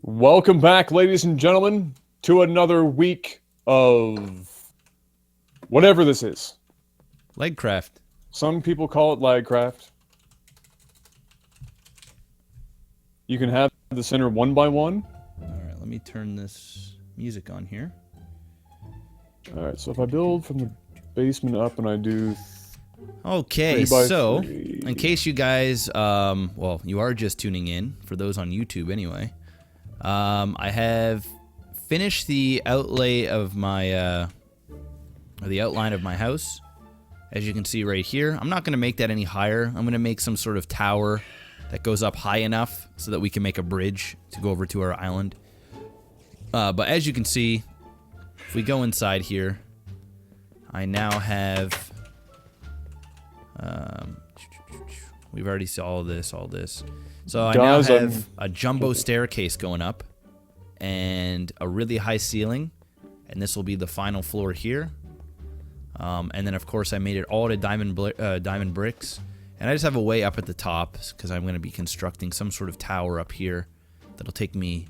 Welcome back, ladies and gentlemen, to another week of whatever this is. LAGCraft. Some people call it LAGCraft. You can have the center one by one. Alright, let me turn this music on here. Alright, so if I build from the basement up and I do... Okay, so, 3 by 3. in case you guys, well, you are just tuning in, for those on YouTube anyway, I have finished the outlay of my, or the outline of my house, as you can see right here. I'm not going to make that any higher. I'm going to make some sort of tower that goes up high enough so that we can make a bridge to go over to our island. But as you can see, if we go inside here, I now have... we've already saw all this. So I now have a jumbo staircase going up and a really high ceiling, and this will be the final floor here. And then of course I made it all to diamond bricks, and I just have a way up at the top because I'm going to be constructing some sort of tower up here that'll take me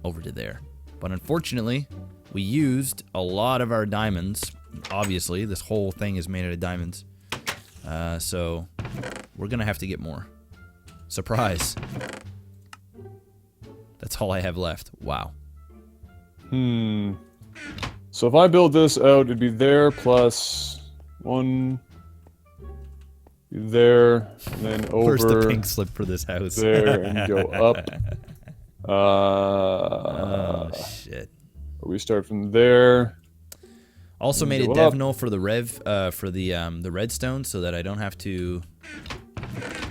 over to there. But unfortunately, we used a lot of our diamonds. Obviously, this whole thing is made out of diamonds. So we're gonna have to get more. Surprise. That's all I have left. Wow. So if I build this out, it'd be there plus 1, there, and then over. Where's the pink slip for this house? There, and go up. Oh, shit. We start from there. Also made a dev null for the the redstone so that I don't have to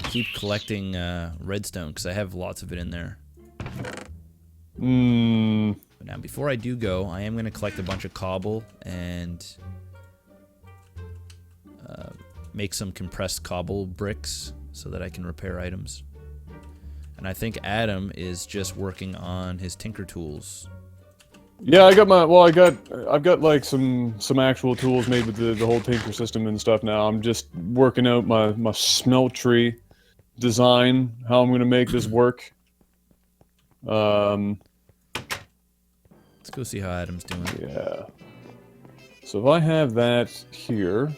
keep collecting redstone because I have lots of it in there. But now before I do go, I am going to collect a bunch of cobble and make some compressed cobble bricks so that I can repair items. And I think Adam is just working on his tinker tools. Yeah, I got my, well, I've got like some actual tools made with the whole tinker system and stuff now. I'm just working out my smeltery design, how I'm going to make this work. Let's go see how Adam's doing. Yeah. So if I have that here,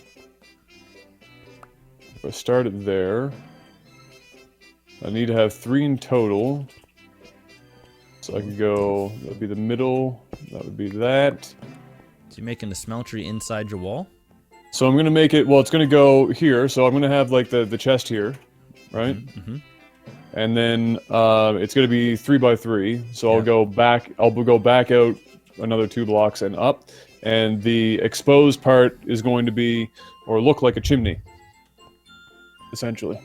if I start it there, I need to have 3 in total. So I could go, that would be the middle, that would be that. So you're making a smeltery inside your wall? So I'm going to make it, well, it's going to go here, so I'm going to have like the chest here, right? And then it's going to be 3 by 3, so yeah. I'll go back out another 2 blocks and up, and the exposed part is going to be, or look like a chimney, essentially.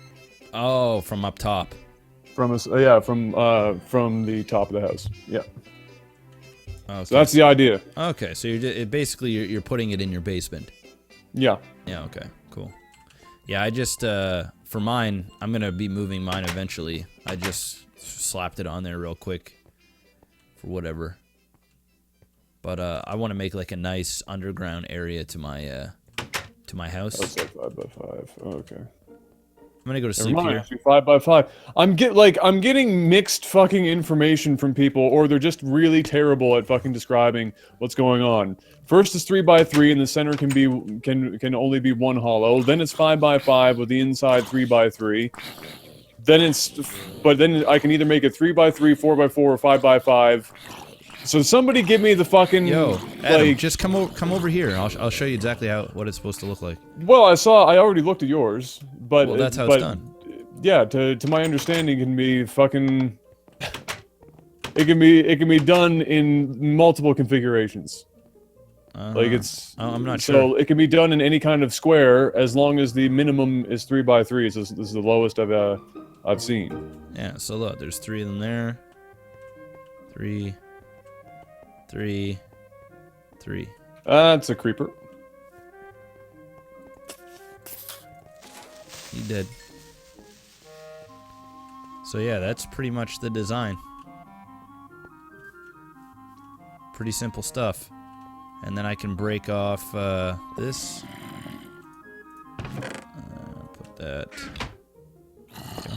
Oh, from up top. From us, yeah, from the top of the house. Yeah. Okay. So that's the idea. Okay, so you're putting it in your basement. Yeah. Yeah. Okay. Cool. Yeah, I just for mine, I'm gonna be moving mine eventually. I just slapped it on there real quick for whatever. But I want to make like a nice underground area to my house. That's like 5 by 5. Oh, okay. I'm gonna go to sleep here. 5 by 5. I'm getting mixed fucking information from people, or they're just really terrible at fucking describing what's going on. First is 3 by 3, and the center can only be 1 hollow. Then it's 5 by 5 with the inside 3 by 3. Then then I can either make it 3 by 3, 4 by 4, or 5 by 5. So somebody give me the fucking... Yo, Adam, just come over here. I'll show you exactly what it's supposed to look like. Well, I already looked at yours, but... Well, that's how it's done. Yeah, to my understanding, it can be fucking... It can be done in multiple configurations. Like it's... I'm not sure. So it can be done in any kind of square, as long as the minimum is 3 by 3. So this is the lowest I've seen. Yeah, so look, there's 3 of them there. 3... 3. That's a creeper. He did. So yeah, that's pretty much the design. Pretty simple stuff. And then I can break off this. Put that. Okay.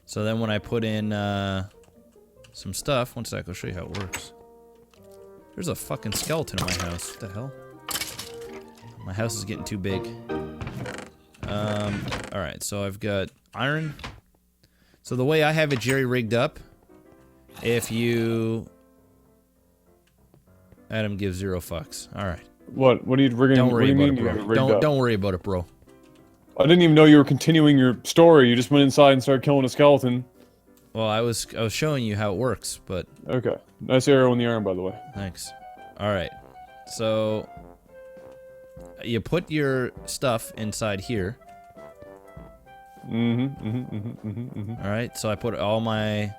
So then when I put in some stuff. One sec, I'll show you how it works. There's a fucking skeleton in my house. What the hell? My house is getting too big. Alright, so I've got iron. So the way I have it jerry-rigged up, if you... Adam gives 0 fucks. Alright. What are you rigging? Don't worry what do about you it, mean bro. Don't worry about it, bro. I didn't even know you were continuing your story. You just went inside and started killing a skeleton. Well, I was showing you how it works, but... Okay. Nice arrow in the arm, by the way. Thanks. Alright. So... You put your stuff inside here. Alright, so I put all my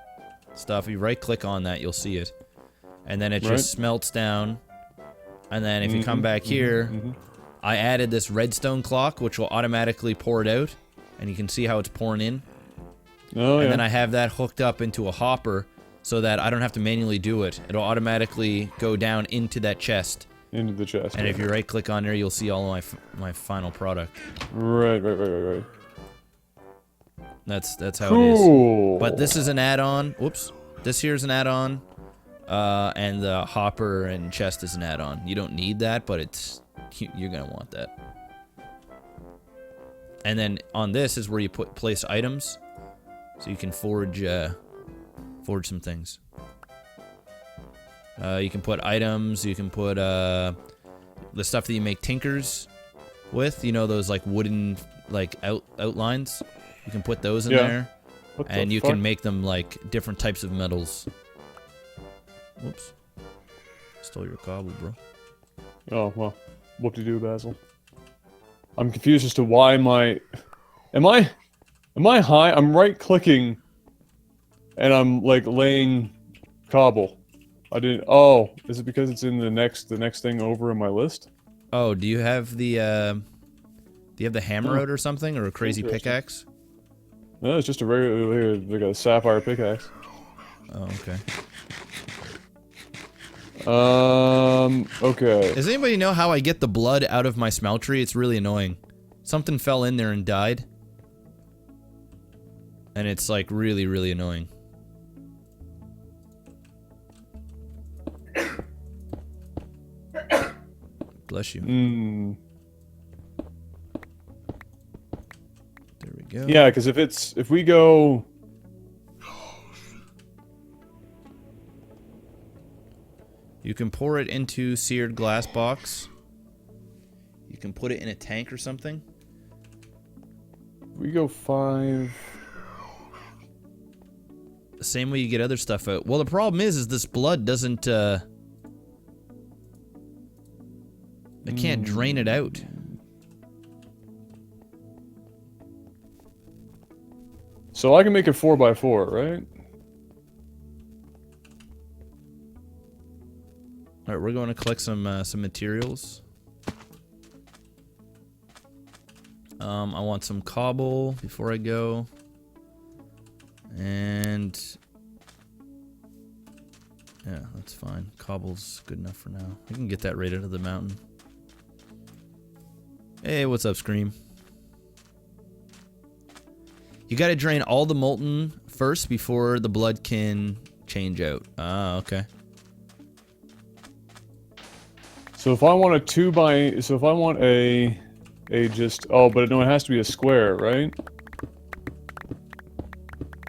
stuff. You right-click on that, you'll see it. And then it just smelts down. And then if you come back here, I added this redstone clock, which will automatically pour it out. And you can see how it's pouring in. Oh, and then I have that hooked up into a hopper so that I don't have to manually do it. It'll automatically go down into that chest. Into the chest. And if you right-click on there, you'll see all of my final product. Right. That's how it is. But this is an add-on. Whoops. This here is an add-on. And the hopper and chest is an add-on. You don't need that, but it's you're gonna want that. And then on this is where you place items, so you can forge some things. You can put items. You can put the stuff that you make tinkers with. You know those like wooden like outlines. You can put those in there, and you can make them like different types of metals. Whoops. Stole your cobble, bro. Oh, well. Whoop-de-doo, Basil. I'm confused as to why my... Am I high? I'm right-clicking, and I'm, like, laying cobble. I didn't... Oh, is it because it's in the next thing over in my list? Oh, do you have the, do you have the hammer out or something, or a crazy pickaxe? No, it's just a regular, like a sapphire pickaxe. Oh, okay. Okay. Does anybody know how I get the blood out of my smeltery? It's really annoying. Something fell in there and died. And it's like really, really annoying. Bless you. There we go. Yeah, because if we go... You can pour it into seared glass box. You can put it in a tank or something. We go 5. The same way you get other stuff out. Well, the problem is this blood doesn't, I can't drain it out. So I can make it 4x4, right? Alright, we're going to collect some materials. I want some cobble before I go. And... yeah, that's fine. Cobble's good enough for now. We can get that right out of the mountain. Hey, what's up, Scream? You gotta drain all the molten first before the blood can change out. Ah, okay. So if I want a 2x... So if I want a just... Oh, but no, it has to be a square, right?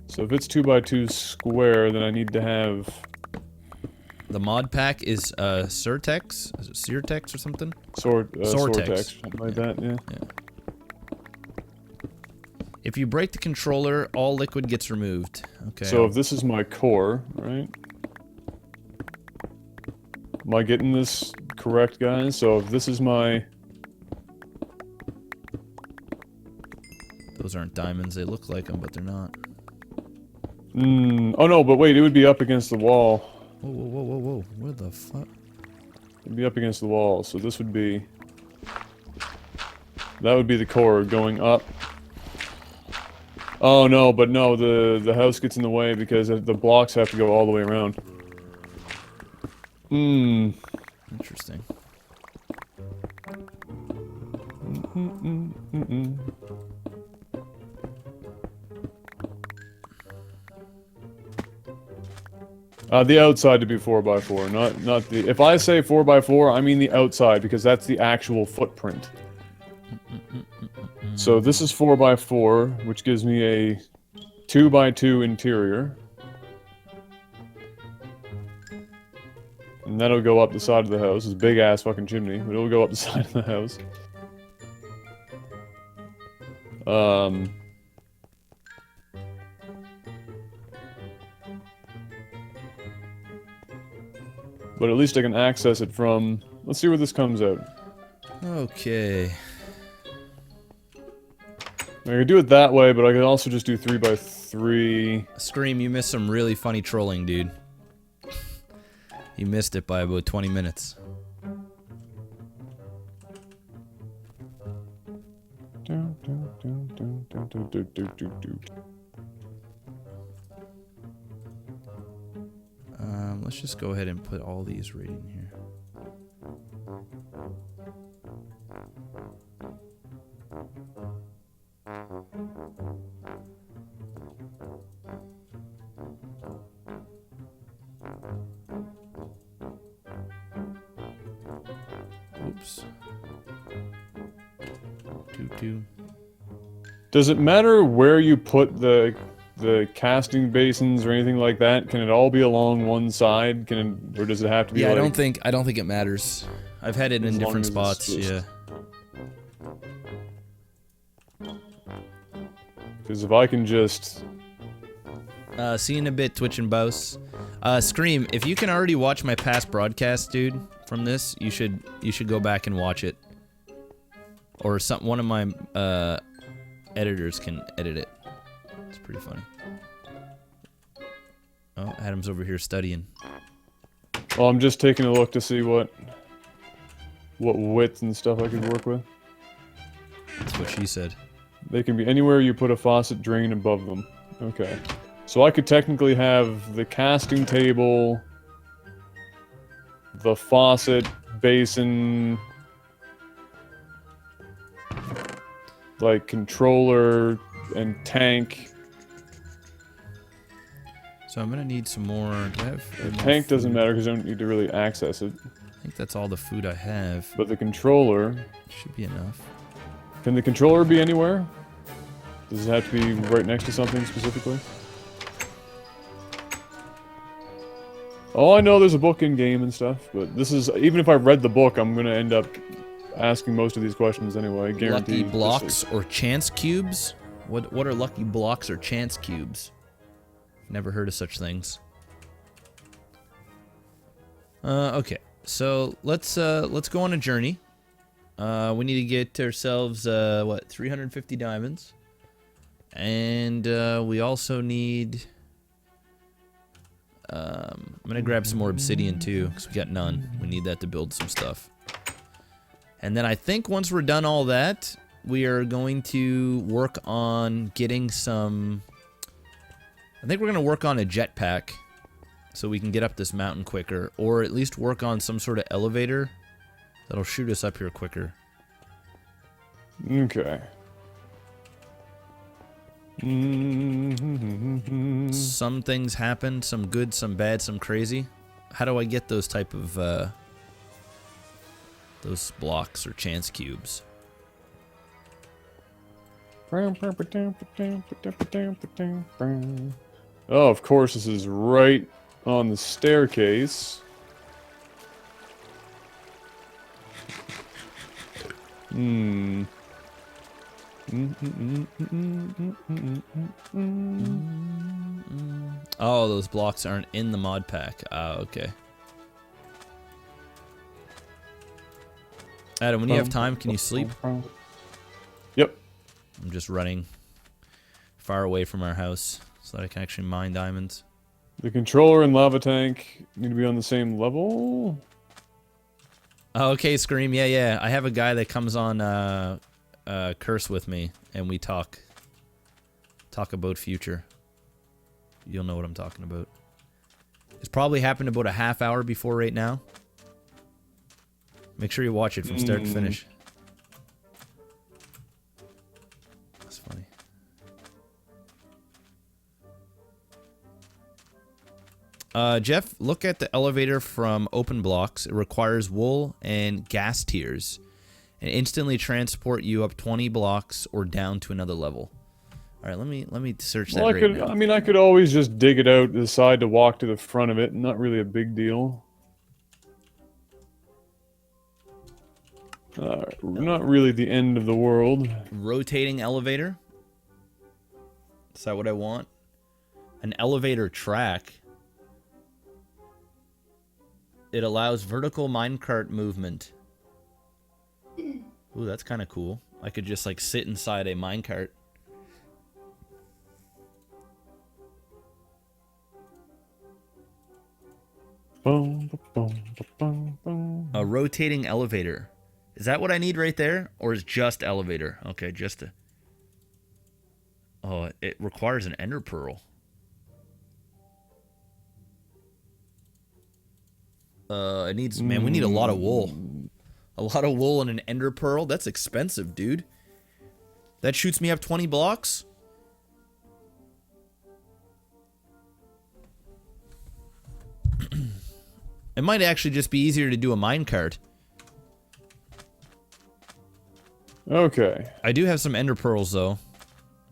So if it's 2x2 square, then I need to have... The mod pack is Surtex? Is it Surtex or something? Sortex. Something like that, yeah. If you break the controller, all liquid gets removed. Okay. So if this is my core, right? Am I getting this correct, guys? So if this is my... Those aren't diamonds. They look like them, but they're not. Oh no, but wait, it would be up against the wall. Whoa, whoa, whoa, whoa, whoa. Where the fuck? It'd be up against the wall, so this would be... That would be the core going up. Oh no, but no, the house gets in the way because the blocks have to go all the way around. Interesting. The outside to be 4x4, not the. If I say 4x4, I mean the outside because that's the actual footprint. So this is 4x4, which gives me a 2x2 interior. And that'll go up the side of the house. It's a big ass fucking chimney, but it'll go up the side of the house. But at least I can access it from... Let's see where this comes out. Okay. I could do it that way, but I could also just do 3x3. Scream, you missed some really funny trolling, dude. You missed it by about 20 minutes. Let's just go ahead and put all these right in here. Oops. Two. Does it matter where you put the casting basins or anything like that? Can it all be along one side? Can it, or does it have to be? Yeah, like, I don't think it matters. I've had it in different spots. Yeah. Because if I can just... See you in a bit, Twitch and Bouse. Scream, if you can already watch my past broadcast, dude, from this, you should go back and watch it. Or one of my editors can edit it. It's pretty funny. Oh, Adam's over here studying. Well, I'm just taking a look to see what width and stuff I could work with. That's what she said. They can be anywhere you put a faucet drain above them. Okay. So I could technically have the casting table, the faucet, basin, like controller and tank. So I'm gonna need some more. Do I have The tank doesn't matter because I don't need to really access it. I think that's all the food I have. But the controller... Should be enough. Can the controller be anywhere? Does it have to be right next to something specifically? Oh, I know there's a book in game and stuff, but this is... Even if I read the book, I'm gonna end up asking most of these questions anyway, guaranteed. Lucky blocks or chance cubes? What are lucky blocks or chance cubes? Never heard of such things. Okay, so let's go on a journey. We need to get ourselves what, 350 diamonds, and we also need. I'm gonna grab some more obsidian too, because we got none. We need that to build some stuff. And then I think once we're done all that, we are going to work on getting some. I think we're going to work on a jetpack so we can get up this mountain quicker, or at least work on some sort of elevator that'll shoot us up here quicker. Okay. Some things happen, some good, some bad, some crazy. How do I get those type of those blocks or chance cubes? Oh, of course, this is right on the staircase. Oh, those blocks aren't in the mod pack. Ah, okay. Adam, when you have time, can you sleep? Yep. I'm just running far away from our house so that I can actually mine diamonds. The controller and lava tank need to be on the same level. Oh, okay, Scream. Yeah. I have a guy that comes on Curse with me, and we talk about future. You'll know what I'm talking about. It's probably happened about a half hour before right now. Make sure you watch it from start to finish. That's funny. Jeff, look at the elevator from open blocks. It requires wool and gas tiers, and instantly transport you up 20 blocks or down to another level. All right, let me search that right now. I mean, I could always just dig it out to the side to walk to the front of it. Not really a big deal. Not really the end of the world. Rotating elevator. Is that what I want? An elevator track. It allows vertical minecart movement. Ooh, that's kind of cool. I could just like sit inside a minecart. A rotating elevator. Is that what I need right there? Or is just elevator? Okay, just a... Oh, it requires an ender pearl. It needs... Man, we need a lot of wool. A lot of wool and an ender pearl? That's expensive, dude. That shoots me up 20 blocks? It might actually just be easier to do a minecart. Okay. I do have some ender pearls, though.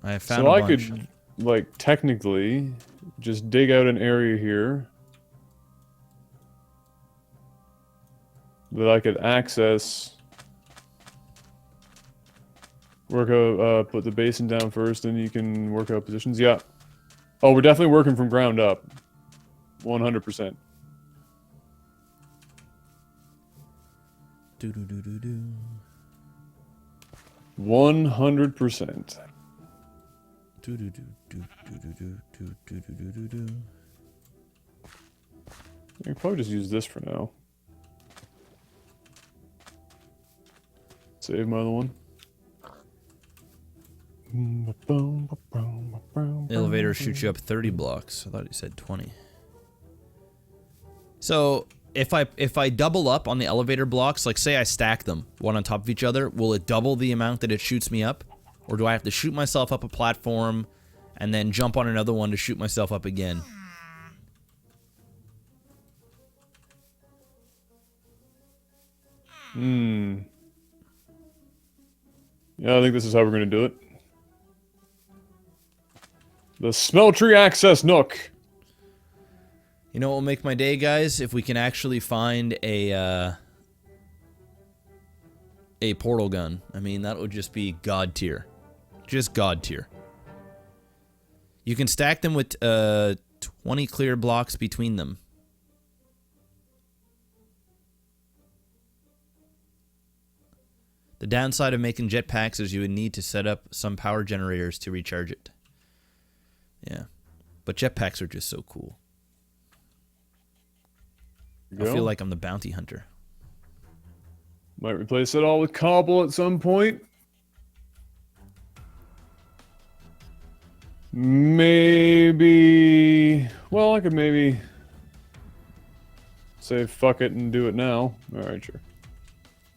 I have found a bunch. So I could, like, technically just dig out an area here that I could access. Work out, put the basin down first, then you can work out positions. Yeah. Oh, we're definitely working from ground up. 100%. Do do do do do. 100%. Do do do do do do do do do do do do. I can probably just use this for now. Save my other one. The elevator shoots you up 30 blocks. I thought he said 20. So if I double up on the elevator blocks, like say I stack them one on top of each other, will it double the amount that it shoots me up? Or do I have to shoot myself up a platform and then jump on another one to shoot myself up again? Yeah, I think this is how we're going to do it. The Smeltery Access Nook. You know what will make my day, guys? If we can actually find a portal gun. I mean, that would just be god tier. Just god tier. You can stack them with 20 clear blocks between them. The downside of making jetpacks is you would need to set up some power generators to recharge it. Yeah. But jetpacks are just so cool. I feel like I'm the bounty hunter. Might replace it all with cobble at some point. Maybe... Well, I could maybe say fuck it and do it now. Alright, sure.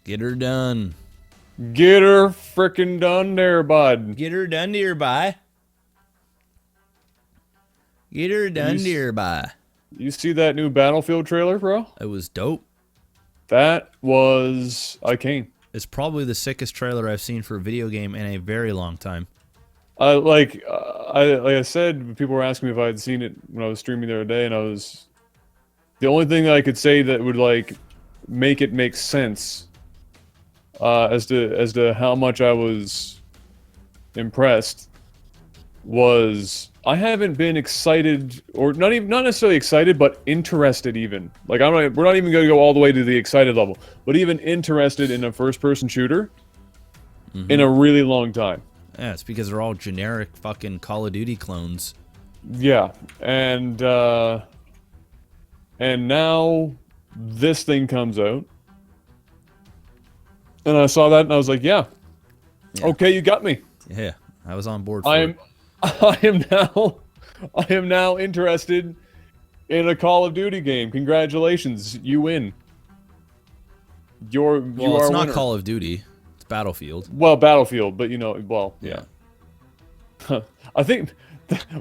Get her done. Get her frickin' done there, bud. Get her done nearby. Get her done nearby. You see that new Battlefield trailer, bro? It was dope. That was... I came. It's probably the sickest trailer I've seen for a video game in a very long time. Like I said, people were asking me if I had seen it when I was streaming the other day, and I was... The only thing that I could say that would, like, make it make sense as to how much I was impressed was... I haven't been excited, or not necessarily excited, but interested even. Like, we're not even going to go all the way to the excited level, but even interested in a first-person shooter in a really long time. Yeah, it's because they're all generic fucking Call of Duty clones. Yeah, and now this thing comes out, and I saw that, and I was like, yeah. Okay, you got me. Yeah, I was on board for it. I am now interested in a Call of Duty game. Congratulations, you win. Well, it's not Call of Duty. It's Battlefield. Well, Battlefield, but you know, well, yeah. I think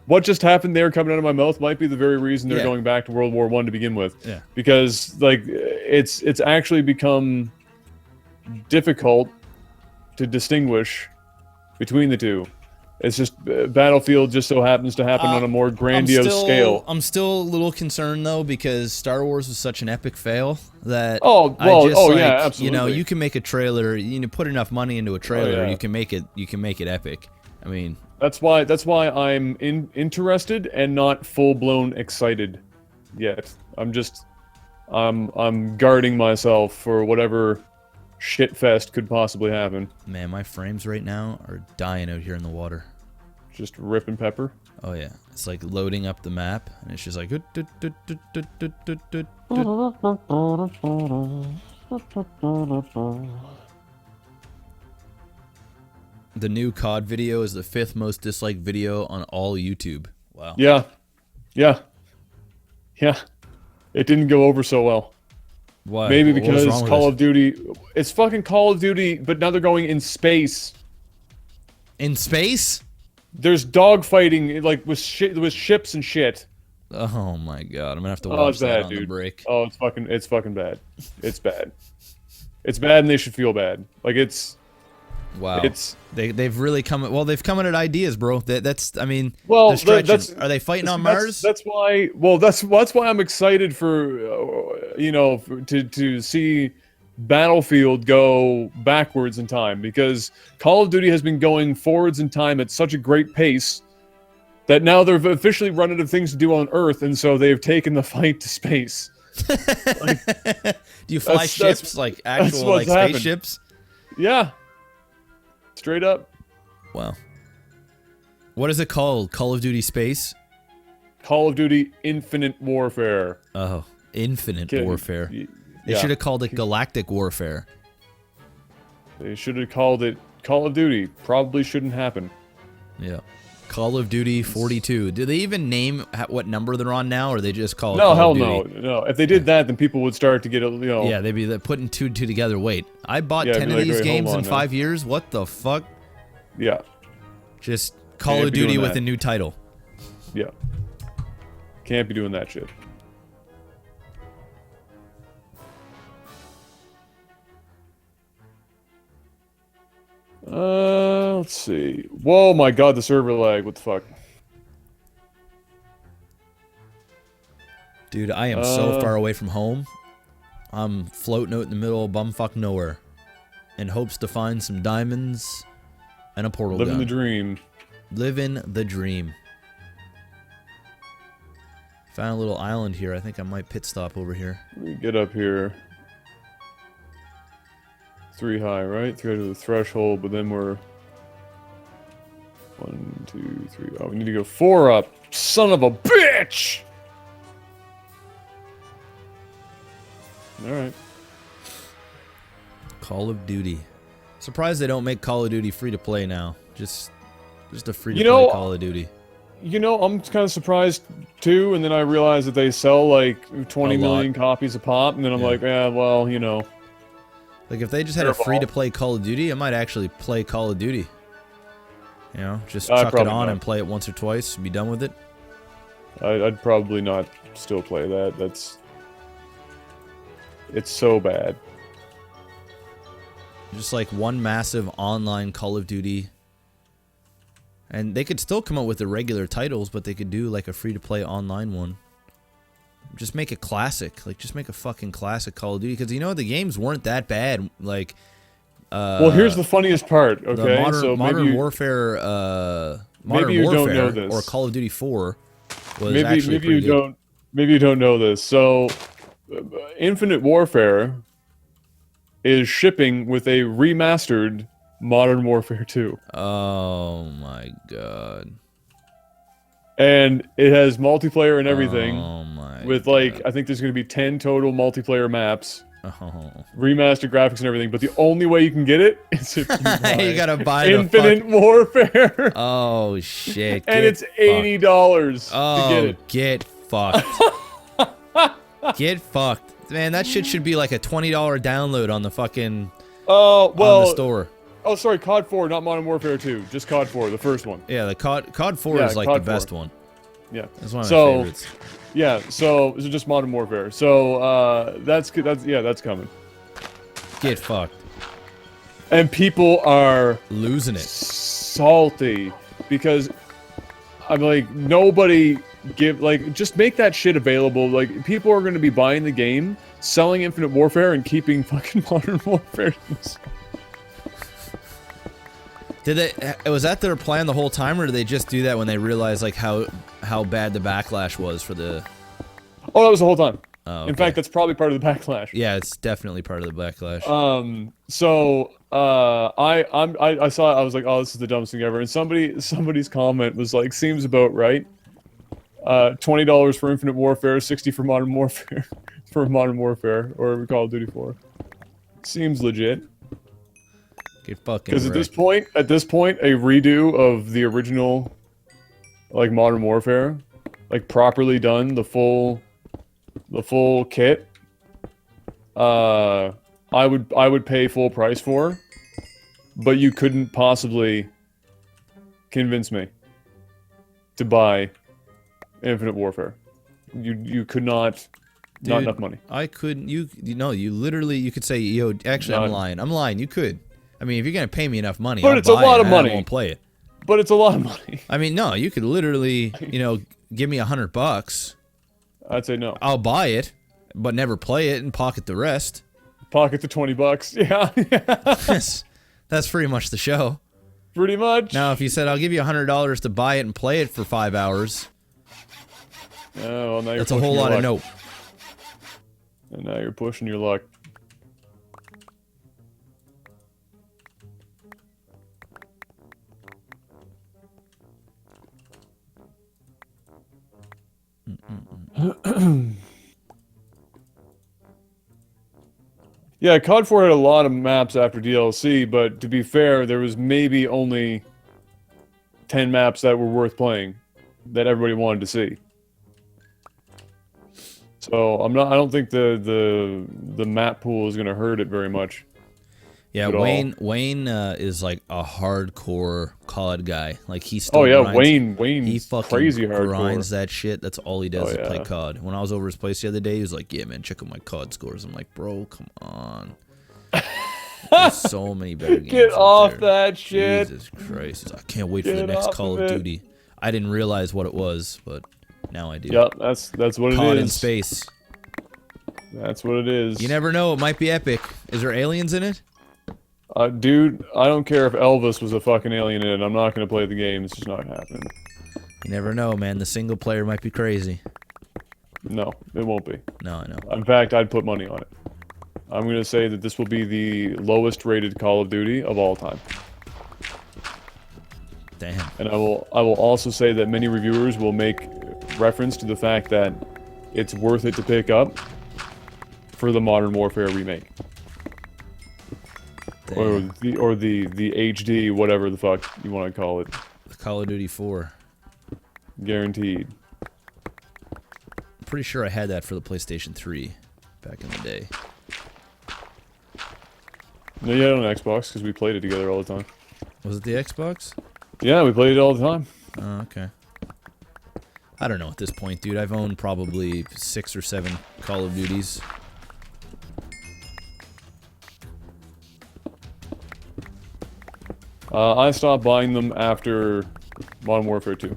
what just happened there coming out of my mouth might be the very reason they're going back to World War I to begin with. Yeah. Because like it's actually become difficult to distinguish between the two. It's just Battlefield just so happens to happen on a more grandiose scale. I'm still a little concerned though because Star Wars was such an epic fail that yeah, absolutely. You know, you can make a trailer, you know, put enough money into a trailer, you can make it epic. I mean, that's why I'm interested and not full-blown excited yet. I'm guarding myself for whatever shitfest could possibly happen. Man, my frames right now are dying out here in the water. Just ripping pepper. Oh yeah, it's like loading up the map, and it's just like. The new COD video is the 5th most disliked video on all YouTube. Wow. Yeah. It didn't go over so well. Why? Maybe because Call of Duty... It's fucking Call of Duty, but now they're going in space. In space? There's dogfighting, like, with ships and shit. Oh my god, I'm gonna have to watch that on the break. Oh, it's fucking bad. It's bad. It's bad and they should feel bad. Like, it's... Wow. They've really come... Well, they've come at ideas, bro. That's I mean... Well, are they fighting on Mars? That's why... Well, that's why I'm excited for, you know, to see Battlefield go backwards in time. Because Call of Duty has been going forwards in time at such a great pace that now they've officially run out of things to do on Earth, and so they've taken the fight to space. Like, do you fly ships, like actual like spaceships? Yeah. Straight up. Wow. What is it called? Call of Duty Space? Call of Duty Infinite Warfare. Oh, Infinite Warfare. They Yeah. should have called it Galactic Warfare. They should have called it Call of Duty. Probably shouldn't happen. Yeah. Call of Duty 42. Do they even name what number they're on now, or they just call it No, Call hell of Duty? no. If they did that, then people would start to get, you know... Yeah, they'd be putting two together. Wait, I bought 10 of like, these wait, games in man. 5 years? What the fuck? Yeah. Just Call of Duty with a new title. Yeah. Can't be doing that shit. Let's see. Whoa, my god, the server lag. What the fuck? Dude, I am so far away from home. I'm floating out in the middle of bumfuck nowhere in hopes to find some diamonds and a portal gun. Living the dream. Living the dream. Found a little island here. I think I might pit stop over here. Let me get up here. 3 high, right? 3 to the threshold, but then we're 1, 2, 3. Oh, we need to go 4 up. Son of a bitch! Alright. Call of Duty. Surprised they don't make Call of Duty free to play now. Just a free to play Call of Duty. You know, I'm kind of surprised too, and then I realized that they sell like 20 million copies a pop, and then I'm like, yeah, well, you know. Like, if they just had a free-to-play Call of Duty, I might actually play Call of Duty. You know, just chuck it on and play it once or twice and be done with it. I'd probably not still play that. It's so bad. Just like one massive online Call of Duty. And they could still come up with the regular titles, but they could do like a free-to-play online one. Just make a classic. Like, just make a fucking classic Call of Duty. Because, you know, the games weren't that bad. Like, well, here's the funniest part, okay? So Modern Warfare, or Call of Duty 4 was actually pretty good. Maybe you don't know this. So, Infinite Warfare is shipping with a remastered Modern Warfare 2. Oh my god. And it has multiplayer and everything. Oh my with like, I think there's going to be 10 total multiplayer maps. Oh. Remastered graphics and everything, but the only way you can get it is if you gotta buy Infinite Warfare. Oh shit! And it's $80 to get it. Get fucked. Get fucked, man. That shit should be like a $20 download on the fucking on the store. Oh, sorry, COD 4, not Modern Warfare 2. Just COD 4, the first one. Yeah, the COD 4 Yeah, is like COD the 4. best one. Yeah. It's one of my favorites. Yeah, so it's just Modern Warfare. So that's coming. Get fucked. And people are Losing it. salty because I'm like, nobody just make that shit available. Like, people are going to be buying the game, selling Infinite Warfare, and keeping fucking Modern Warfare. Was that their plan the whole time, or did they just do that when they realized like how bad the backlash was for the? Oh, that was the whole time. Oh, okay. In fact, that's probably part of the backlash. Yeah, it's definitely part of the backlash. I saw it, I was like, oh, this is the dumbest thing ever. And somebody's comment was like, seems about right. $20 for Infinite Warfare, $60 for Modern Warfare, or Call of Duty 4. Seems legit. Get fucking. Because at this point, a redo of the original, like, Modern Warfare, like, properly done, the full kit, I would pay full price for, but you couldn't possibly convince me to buy Infinite Warfare. You could not. Dude, not enough money. I couldn't. You literally, you could say, yo, actually, I'm lying. You could. I mean, if you're gonna pay me enough money, but I'll it's a lot of money. I won't play it. But it's a lot of money. I mean, no, you could literally, give me $100. I'd say no. I'll buy it, but never play it and pocket the rest. Pocket the $20. Yeah. That's pretty much the show. Pretty much. Now, if you said I'll give you $100 to buy it and play it for 5 hours, oh, well, now that's a whole lot of no. And now you're pushing your luck. Yeah, COD 4 had a lot of maps after DLC, but to be fair, there was maybe only 10 maps that were worth playing that everybody wanted to see. So I don't think the map pool is going to hurt it very much. Yeah, Wayne is like a hardcore COD guy. Like he still Wayne's he fucking crazy hardcore. Grinds that shit. That's all he does is play COD. When I was over his place the other day, he was like, "Yeah, man, check out my COD scores." I'm like, "Bro, come on." There's so many better games. Get off that shit. Jesus Christ. I can't wait for the next Call of Duty. I didn't realize what it was, but now I do. Yep, that's what it is. COD in space. That's what it is. You never know, it might be epic. Is there aliens in it? Dude, I don't care if Elvis was a fucking alien in it. I'm not going to play the game. It's just not happening. You never know, man. The single player might be crazy. No, it won't be. No, I know. In fact, I'd put money on it. I'm going to say that this will be the lowest rated Call of Duty of all time. Damn. And I will also say that many reviewers will make reference to the fact that it's worth it to pick up for the Modern Warfare remake. Or the HD, whatever the fuck you want to call it. The Call of Duty 4. Guaranteed. I'm pretty sure I had that for the PlayStation 3 back in the day. No, you had it on Xbox because we played it together all the time. Was it the Xbox? Yeah, we played it all the time. Oh, okay. I don't know at this point, dude. I've owned probably 6 or 7 Call of Duties. I stopped buying them after Modern Warfare 2.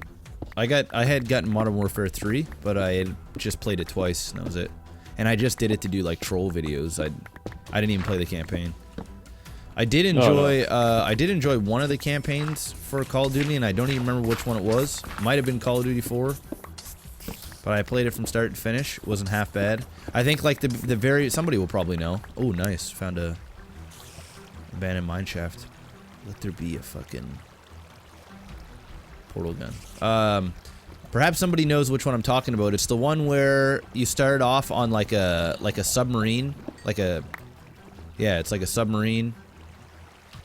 I had gotten Modern Warfare 3, but I had just played it twice, and that was it. And I just did it to do like troll videos. I didn't even play the campaign. I did enjoy one of the campaigns for Call of Duty, and I don't even remember which one it was. Might have been Call of Duty 4. But I played it from start to finish. It wasn't half bad. I think like somebody will probably know. Oh, nice. Found a abandoned mineshaft. Let there be a fucking portal gun. Perhaps somebody knows which one I'm talking about. It's the one where you start off on like a submarine, it's like a submarine,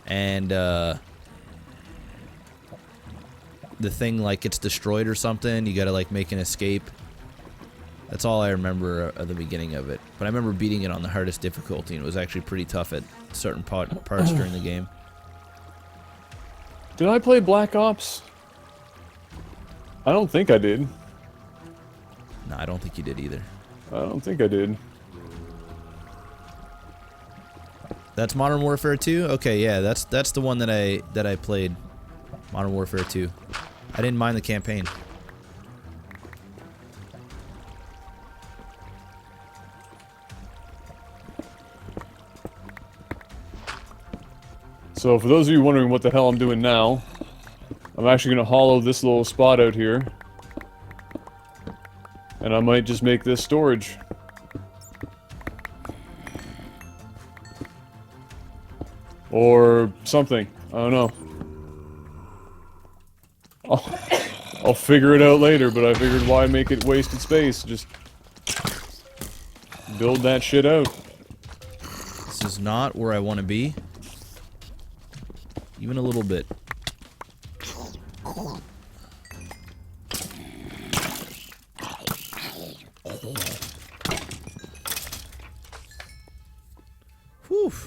and the thing like gets destroyed or something. You gotta like make an escape. That's all I remember at the beginning of it. But I remember beating it on the hardest difficulty, and it was actually pretty tough at certain parts during the game. Did I play Black Ops? I don't think I did. No, I don't think you did either. I don't think I did. That's Modern Warfare 2? Okay, yeah, that's the one that I played. Modern Warfare 2. I didn't mind the campaign. So for those of you wondering what the hell I'm doing now, I'm actually going to hollow this little spot out here. And I might just make this storage. Or something. I don't know. I'll figure it out later, but I figured why make it wasted space? Just build that shit out. This is not where I want to be. Even a little bit. Whew.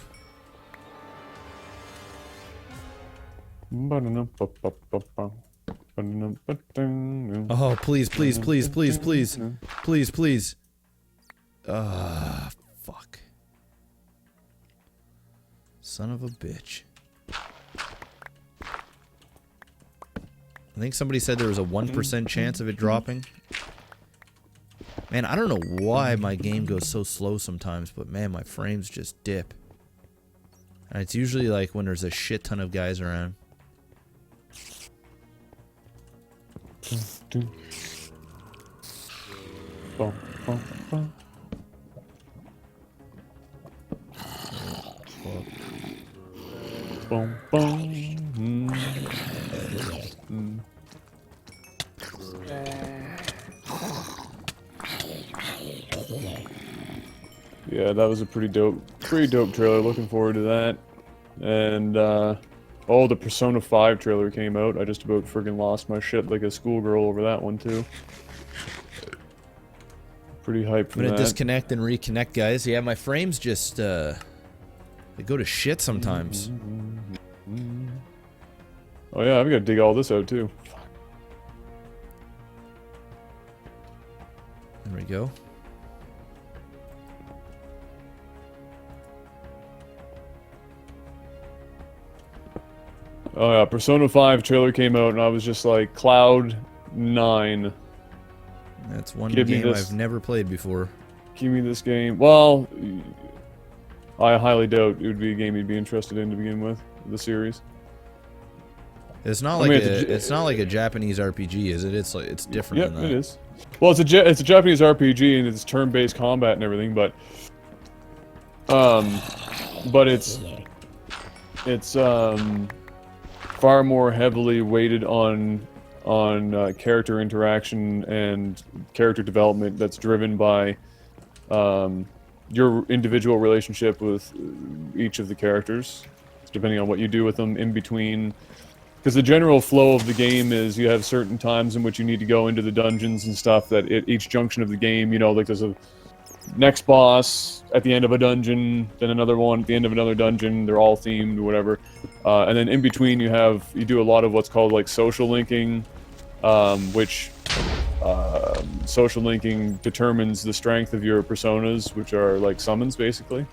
Oh, please, please, please, please, please. Please, please. Fuck. Son of a bitch. I think somebody said there was a 1% chance of it dropping. Man, I don't know why my game goes so slow sometimes, but man, my frames just dip. And it's usually like when there's a shit ton of guys around. Yeah, that was a pretty dope trailer. Looking forward to that. And, oh, the Persona 5 trailer came out. I just about friggin' lost my shit like a schoolgirl over that one, too. Pretty hyped for that. I'm gonna disconnect and reconnect, guys. Yeah, my frames just, they go to shit sometimes. Oh yeah, I've got to dig all this out, too. There we go. Oh yeah, Persona 5 trailer came out and I was just like, Cloud 9. That's one game I've never played before. Give me this game. Well, I highly doubt it would be a game you'd be interested in to begin with, the series. It's not like it's not like a Japanese RPG, is it? It's like it's different than that. It is. Well, it's a Japanese RPG and it's turn-based combat and everything, but it's far more heavily weighted on character interaction and character development that's driven by your individual relationship with each of the characters, depending on what you do with them in between. Because the general flow of the game is you have certain times in which you need to go into the dungeons and stuff that at each junction of the game, you know, like there's a next boss at the end of a dungeon, then another one at the end of another dungeon, they're all themed or whatever. And then in between you do a lot of what's called like social linking, which social linking determines the strength of your personas, which are like summons basically.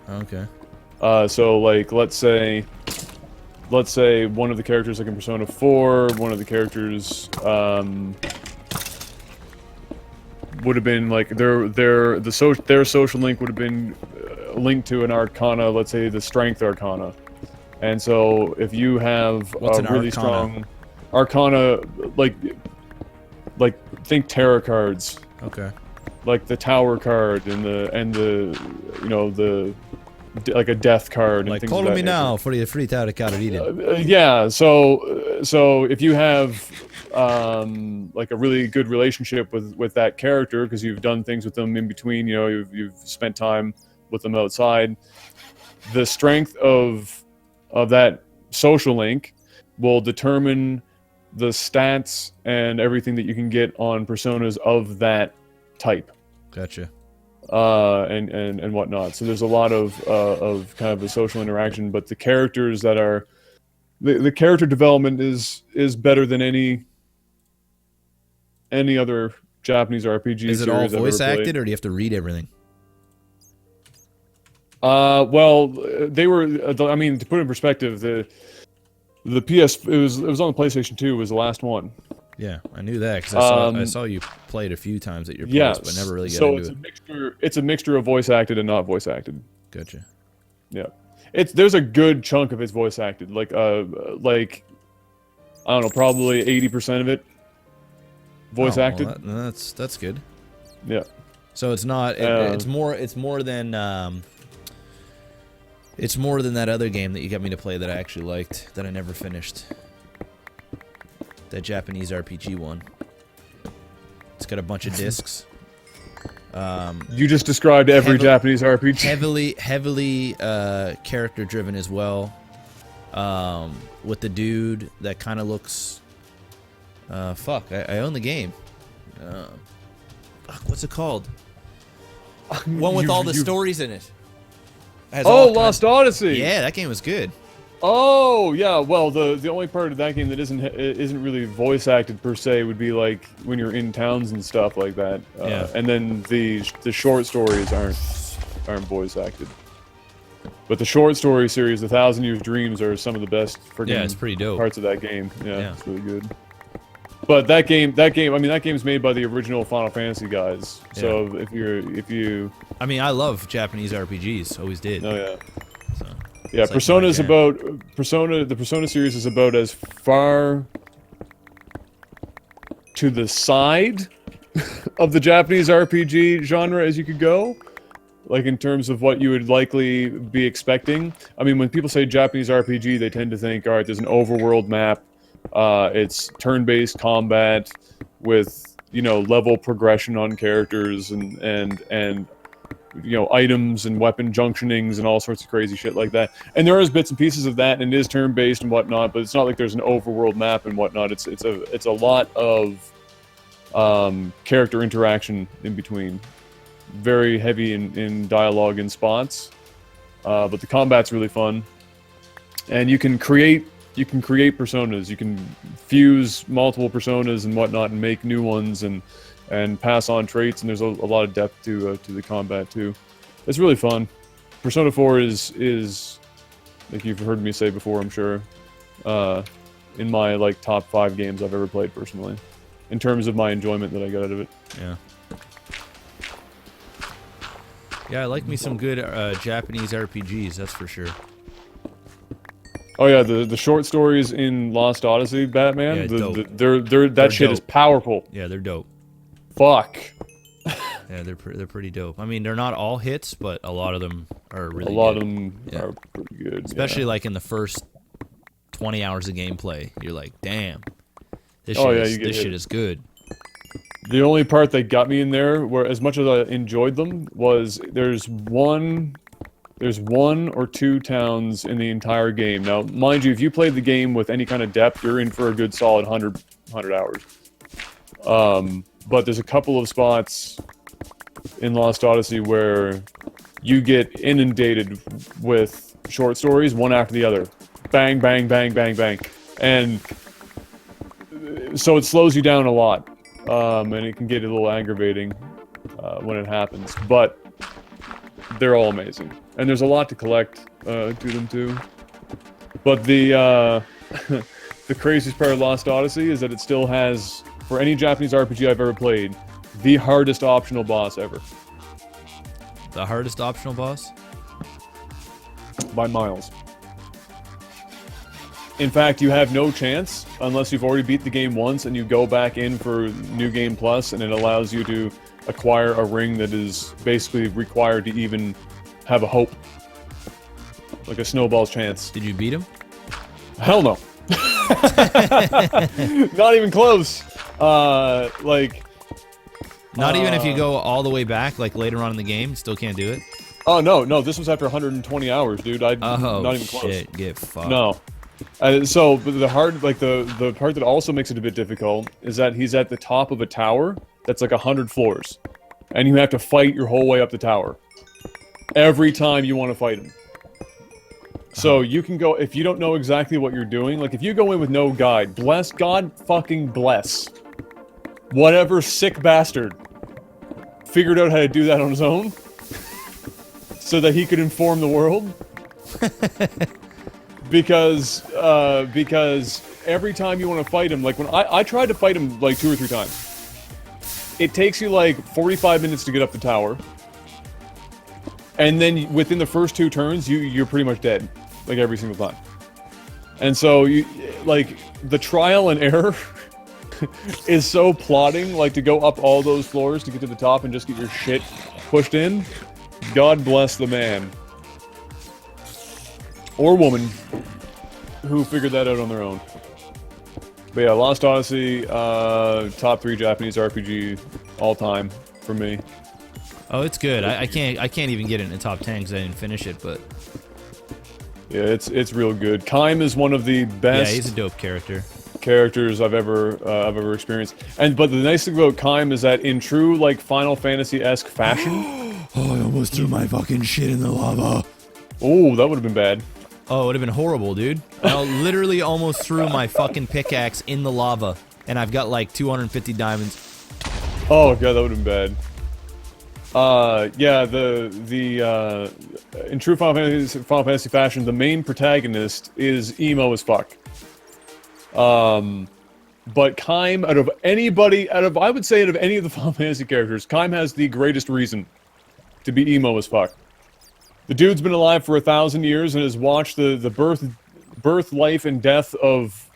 Okay. So like let's say one of the characters like in Persona 4, one of the characters would have been like their social link would have been linked to an arcana, let's say the strength arcana. And so if you have What's a really strong arcana, like think tarot cards. Okay. Like the tower card and the you know the like a death card. Like and call me now for your free tarot card reading. Yeah, so if you have like a really good relationship with that character because you've done things with them in between, you know, you've spent time with them outside, the strength of that social link will determine the stats and everything that you can get on personas of that type. Gotcha. And whatnot. So there's a lot of kind of the social interaction, but the characters that are the character development is better than any other Japanese RPG. Is it all series I've voice ever played. acted, or do you have to read everything? Well, they were. I mean, to put it in perspective, the PS it was on the PlayStation 2 was the last one. Yeah, I knew that because I saw you play it a few times at your place, Yes, but never really got so into it. it's a mixture of voice acted and not voice acted. Gotcha. Yeah, there's a good chunk of it's voice acted, like I don't know, probably 80% of it voice acted. Well, that's good. Yeah. So it's not. It's more than. It's more than that other game that you got me to play that I actually liked that I never finished. That Japanese RPG one. It's got a bunch of discs. You just described every Japanese RPG. Heavily character driven as well. With the dude that kind of looks. Fuck! I own the game. Fuck! What's it called? One with all the stories in it. Lost Odyssey. Yeah, that game was good. Oh yeah, well the only part of that game that isn't really voice acted per se would be like when you're in towns and stuff like that. Yeah. And then the short stories aren't voice acted. But the short story series, The Thousand Years Dreams, are some of the best it's pretty dope. parts of that game. Yeah, it's really good. But that game, I mean, that game's made by the original Final Fantasy guys. So if you, I mean, I love Japanese RPGs. Always did. Oh yeah. So, yeah, Persona's about the Persona series is about as far to the side of the Japanese RPG genre as you could go. Like in terms of what you would likely be expecting. I mean, when people say Japanese RPG, they tend to think, all right, there's an overworld map. It's turn-based combat with, level progression on characters and items and weapon junctionings and all sorts of crazy shit like that. And there is bits and pieces of that, and it is turn-based and whatnot, but it's not like there's an overworld map and whatnot. It's a lot of character interaction in between. Very heavy in dialogue in spots, but the combat's really fun. And you can create personas. You can fuse multiple personas and whatnot, and make new ones, and pass on traits. And there's a lot of depth to the combat too. It's really fun. Persona 4 is like you've heard me say before, I'm sure, in my top 5 games I've ever played personally, in terms of my enjoyment that I got out of it. Yeah. Yeah, I like me some good Japanese RPGs. That's for sure. Oh yeah, the short stories in Lost Odyssey, Batman. Yeah, they're shit dope. Is powerful. Yeah, they're dope. Fuck. Yeah, they're pretty dope. I mean, they're not all hits, but a lot of them are really good. A lot of them are pretty good. Especially like in the first 20 hours of gameplay, you're like, damn, this shit is good. The only part that got me in there, where as much as I enjoyed them, was there's one or two towns in the entire game. Now, mind you, if you played the game with any kind of depth, you're in for a good solid 100 hours. But there's a couple of spots in Lost Odyssey where you get inundated with short stories, one after the other. Bang, bang, bang, bang, bang. And so it slows you down a lot. And it can get a little aggravating when it happens. But they're all amazing. And there's a lot to collect to them too. But the the craziest part of Lost Odyssey is that it still has, for any Japanese RPG I've ever played, the hardest optional boss ever. The hardest optional boss? By miles. In fact, you have no chance unless you've already beat the game once and you go back in for New Game Plus, and it allows you to acquire a ring that is basically required to even have a hope. Like a snowball's chance. Did you beat him? Hell no. Not even close. Not even if you go all the way back, like later on in the game, still can't do it? Oh, no, this was after 120 hours, dude. Not even close. Shit, get fucked. No. So the part that also makes it a bit difficult is that he's at the top of a tower that's like 100 floors, and you have to fight your whole way up the tower every time you want to fight him. So you can go, if you don't know exactly what you're doing, like if you go in with no guide, God fucking bless whatever sick bastard figured out how to do that on his own so that he could inform the world. because every time you want to fight him, like when I tried to fight him like 2 or 3 times, it takes you like 45 minutes to get up the tower. And then within the first 2 turns, you're pretty much dead, like every single time. And so you like the trial and error is so plotting, like to go up all those floors to get to the top and just get your shit pushed in. God bless the man or woman who figured that out on their own. But yeah, Lost Odyssey, top 3 Japanese RPG all time for me. Oh, it's good. I can't even get it in the top 10 because I didn't finish it, but yeah, it's real good. Kaim is one of the best. Yeah, he's a dope characters I've ever experienced. But the nice thing about Kaim is that in true like Final Fantasy-esque fashion. Oh, I almost threw my fucking shit in the lava. Oh, that would have been bad. Oh, it would have been horrible, dude. I literally almost threw my fucking pickaxe in the lava, and I've got like 250 diamonds. Oh god, that would have been bad. Yeah, in true Final Fantasy fashion, the main protagonist is emo as fuck. But Kaim, I would say out of any of the Final Fantasy characters, Kaim has the greatest reason to be emo as fuck. The dude's been alive for 1,000 years and has watched the birth, life, and death of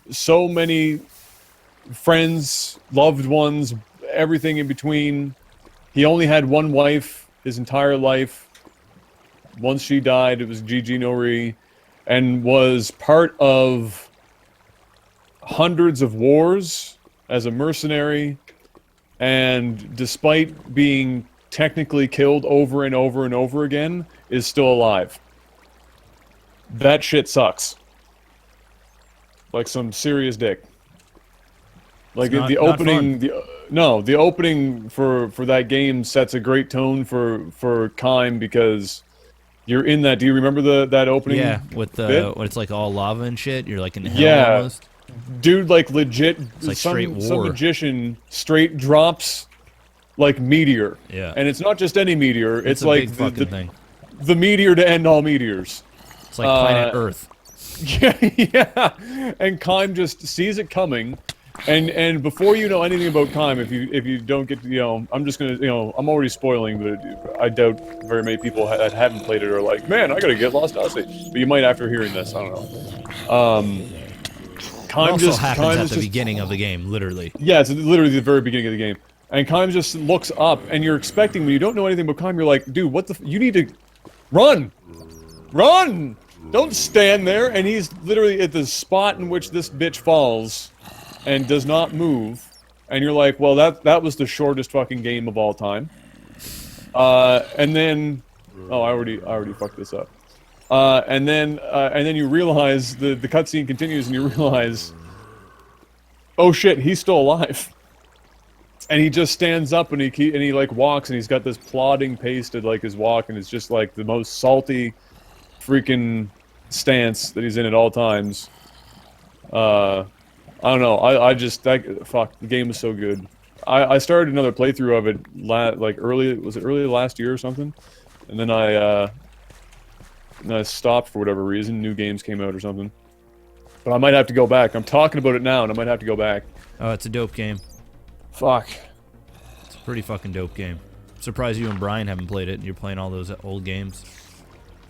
so many friends, loved ones, everything in between. He only had one wife his entire life. Once she died, it was Gigi Nori, and was part of hundreds of wars as a mercenary, and despite being technically killed over and over and over again, is still alive. That shit sucks. Like some serious dick. Like the opening, the opening for that game sets a great tone for Kaim because you're in that. Do you remember that opening? Yeah, with bit? when it's like all lava and shit. You're like in hell almost. Dude, like legit, it's like straight war. Some magician straight drops like meteor. Yeah, and it's not just any meteor. It's like big fucking thing. The meteor to end all meteors. It's like planet Earth. Yeah, and Kaim just sees it coming. And before you know anything about Kaim, if you don't get, I'm just gonna, I'm already spoiling, but I doubt very many people that haven't played it are like, man, I gotta get Lost Odyssey. But you might after hearing this, I don't know. Kaim also just happens at the beginning of the game, literally. Yeah, it's literally the very beginning of the game. And Kaim just looks up, and you're expecting, when you don't know anything about Kaim, you're like, dude, what the you need to run! Run! Don't stand there! And he's literally at the spot in which this bitch falls and does not move, and you're like, well, that was the shortest fucking game of all time. And then, oh, I already fucked this up. And then you realize the cutscene continues, and you realize, oh shit, he's still alive. And he just stands up and he like walks, and he's got this plodding pace to like his walk, and it's just like the most salty, freaking stance that he's in at all times. I don't know. Fuck, the game is so good. I started another playthrough of it early last year or something, and then I stopped for whatever reason. New games came out or something. But I might have to go back. I'm talking about it now, and I might have to go back. Oh, it's a dope game. Fuck. It's a pretty fucking dope game. I'm surprised you and Brian haven't played it, and you're playing all those old games.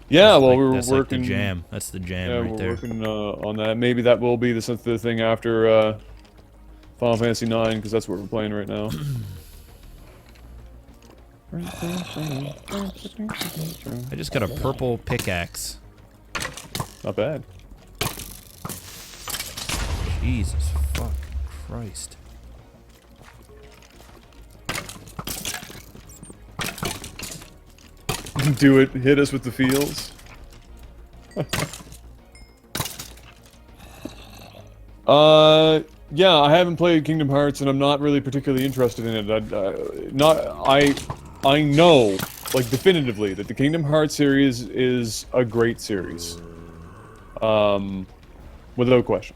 Yeah, that's well, like, we were that's working. Like the jam. That's the jam right there. Yeah, we're working on that. Maybe that will be the thing after Final Fantasy IX, because that's what we're playing right now. I just got a purple pickaxe. Not bad. Jesus fuck Christ. Do it. Hit us with the feels. Yeah, I haven't played Kingdom Hearts, and I'm not really particularly interested in it. I know like definitively, that the Kingdom Hearts series is a great series. Without question.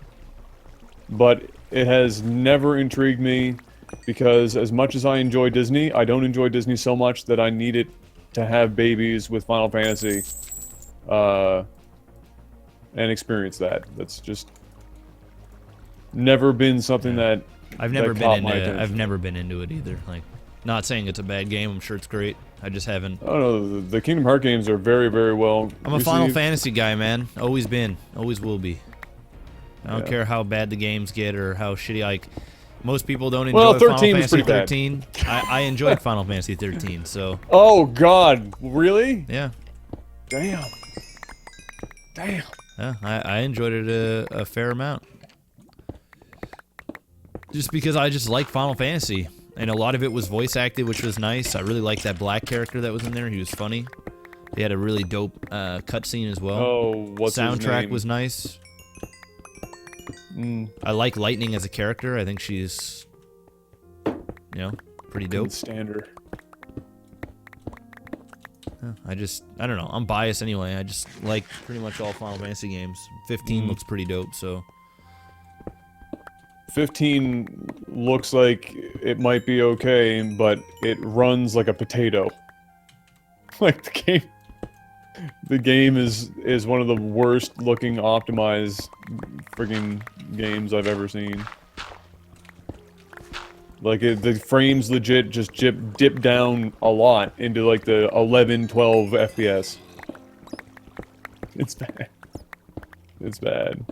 But it has never intrigued me, because as much as I enjoy Disney, I don't enjoy Disney so much that I need it to have babies with Final Fantasy, and experience that. That's just never been something that I've never been into it either. Like, not saying it's a bad game. I'm sure it's great. I just haven't. Oh no, the Kingdom Hearts games are very, very well. I'm a Final Fantasy guy, man. Always been. Always will be. I don't care how bad the games get or how shitty. Like, most people don't enjoy Final Fantasy 13. I enjoyed Final Fantasy 13. So. Oh God! Really? Yeah. Damn. Damn. Yeah, I enjoyed it a fair amount. Just because I just like Final Fantasy. And a lot of it was voice acted, which was nice. I really liked that black character that was in there. He was funny. He had a really dope cutscene as well. Oh, what's his Soundtrack name? was nice. I like Lightning as a character. I think she's, you know, pretty dope. Stand her. I don't know. I'm biased anyway. I just like pretty much all Final Fantasy games. 15 looks pretty dope, so. 15 looks like it might be okay, but it runs like a potato. Like the game is one of the worst looking optimized friggin' games I've ever seen. Like the frames legit just dip down a lot into like the 11, 12 FPS. It's bad. It's bad.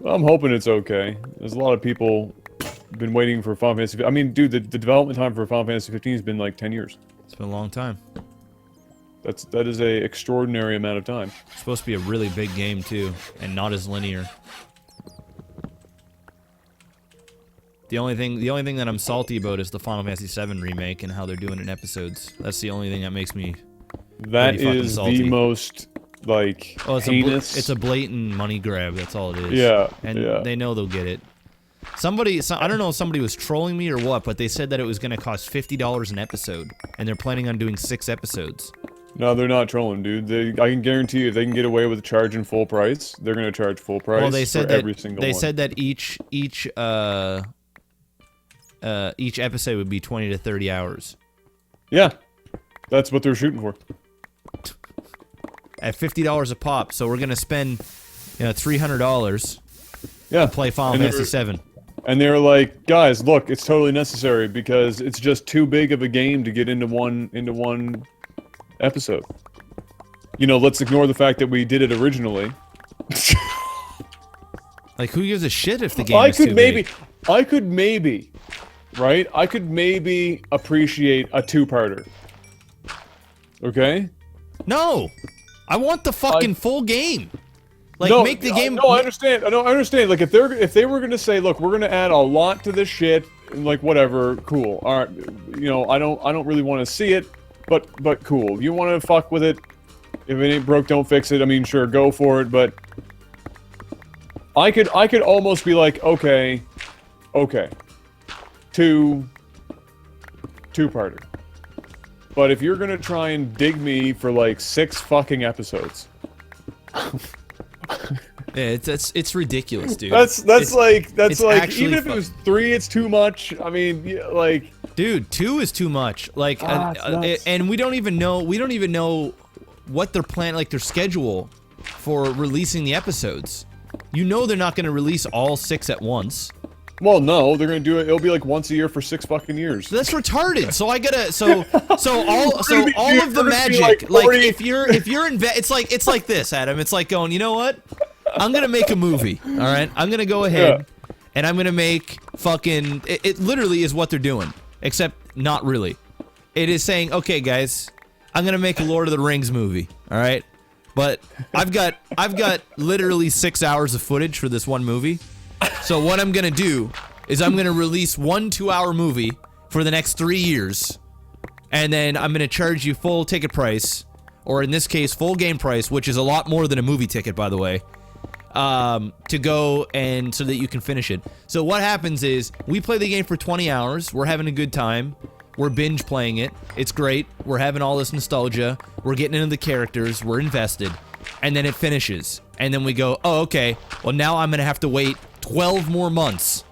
Well, I'm hoping it's okay. There's a lot of people been waiting for Final Fantasy. I mean, dude, the development time for Final Fantasy 15 has been like 10 years. It's been a long time. That is a extraordinary amount of time. It's supposed to be a really big game too, and not as linear. The only thing that I'm salty about is the Final Fantasy VII remake and how they're doing it in episodes. That's the only thing that makes me. That is the most like heinous. It's a blatant money grab. That's all it is. Yeah, and they know they'll get it. I don't know if somebody was trolling me or what, but they said that it was going to cost $50 an episode, and they're planning on doing 6 episodes. No, they're not trolling, dude. I can guarantee you, if they can get away with charging full price, they're going to charge full price. Well, they said for every single one. They said that each episode would be 20 to 30 hours. Yeah, that's what they're shooting for. At $50 a pop, so we're gonna spend, $300. Yeah, to play Final Fantasy VII. And they were like, guys, look, it's totally necessary because it's just too big of a game to get into one episode. You know, let's ignore the fact that we did it originally. Like, who gives a shit if the game is too big? I could maybe appreciate a 2-parter. Okay? No! I want the fucking full game. Like, no, make the game. No, I understand. No, I understand. Like, if they were gonna say, look, we're gonna add a lot to this shit, and like whatever, cool. All right, I don't really want to see it, but cool. You want to fuck with it? If it ain't broke, don't fix it. I mean, sure, go for it. But I could almost be like, okay, two-parter. But if you're gonna try and dig me for like 6 fucking episodes. Yeah, it's ridiculous, dude. That's like even if it was 3, it's too much. I mean, yeah, like, dude, 2 is too much. Like, and we don't even know what they're planning, like their schedule for releasing the episodes. You know, they're not going to release all 6 at once. Well, no, they're gonna do it. It'll be like once a year for 6 fucking years. That's retarded. So I gotta so all of the magic, like if you're it's like this, Adam. It's like going, you know what? I'm gonna make a movie. All right, I'm gonna go ahead and I'm gonna make fucking. It literally is what they're doing, except not really. It is saying, okay, guys, I'm gonna make a Lord of the Rings movie. All right, but I've got literally 6 hours of footage for this one movie. So what I'm gonna do is I'm gonna release 1 2-hour movie for the next 3 years, and then I'm gonna charge you full ticket price, or in this case, full game price, which is a lot more than a movie ticket, by the way, to go and so that you can finish it. So what happens is we play the game for 20 hours. We're having a good time. We're binge playing it. It's great. We're having all this nostalgia. We're getting into the characters. We're invested. And then it finishes. And then we go, oh, okay. Well, now I'm going to have to wait 12 more months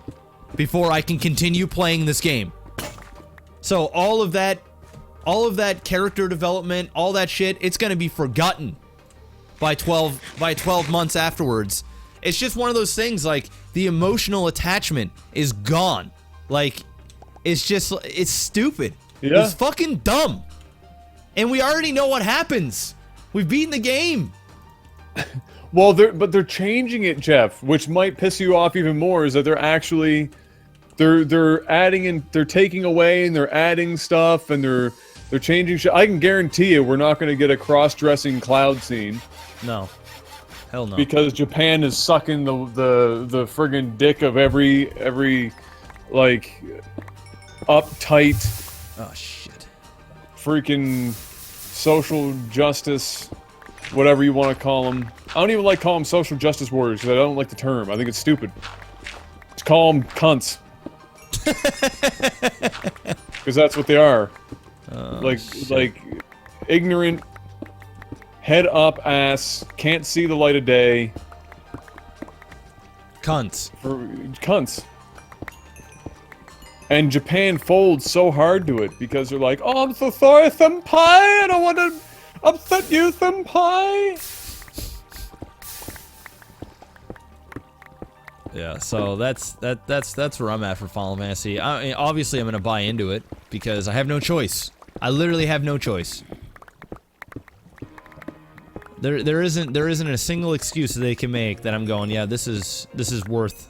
before I can continue playing this game. So all of that character development, all that shit, it's going to be forgotten by 12 months afterwards. It's just one of those things, like, the emotional attachment is gone. Like, it's just, it's stupid. Yeah. It's fucking dumb. And we already know what happens. We've beaten the game. Well, they're changing it, Jeff, which might piss you off even more, is that they're actually, they're adding in, they're taking away and they're adding stuff and they're changing shit. I can guarantee you we're not going to get a cross-dressing Cloud scene. No. Hell no. Because Japan is sucking the friggin' dick of every like uptight, oh shit, freaking social justice, whatever you want to call them. I don't even like calling them social justice warriors because I don't like the term. I think it's stupid. Just call them cunts. Because that's what they are. Like ignorant, head up ass, can't see the light of day. Cunts. Cunts. And Japan folds so hard to it because they're like, oh, I'm so sorry, senpai, I don't want to upset you, senpai. Yeah, so that's where I'm at for Final Fantasy. I mean, obviously I'm gonna buy into it because I have no choice. I literally have no choice. There isn't a single excuse that they can make that I'm going, yeah, this is worth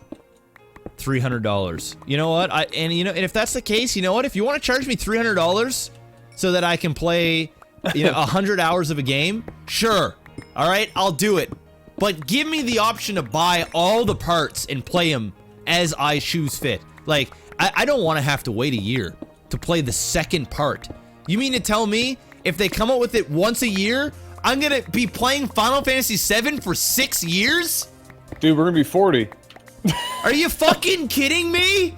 $300. You know what? And if that's the case, you know what? If you want to charge me $300 so that I can play, 100 hours of a game, sure. All right, I'll do it. But give me the option to buy all the parts and play them as I choose fit. Like, I don't want to have to wait a year to play the second part. You mean to tell me if they come up with it once a year, I'm gonna be playing Final Fantasy VII for 6 years? Dude, we're gonna be 40. Are you fucking kidding me?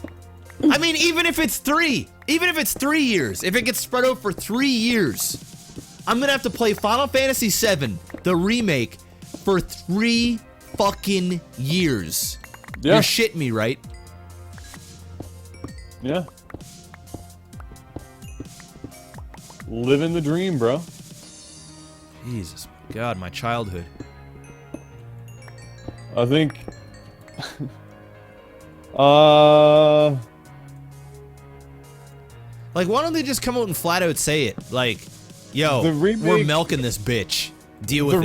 I mean, even if it's 3 years, if it gets spread out for 3 years, I'm gonna have to play Final Fantasy VII, the remake, for 3 fucking years. Yeah. You're shitting me, right? Yeah. Living the dream, bro. Jesus, God, my childhood. I think... Like, why don't they just come out and flat out say it? Like, yo, we're milking this bitch. Deal with it.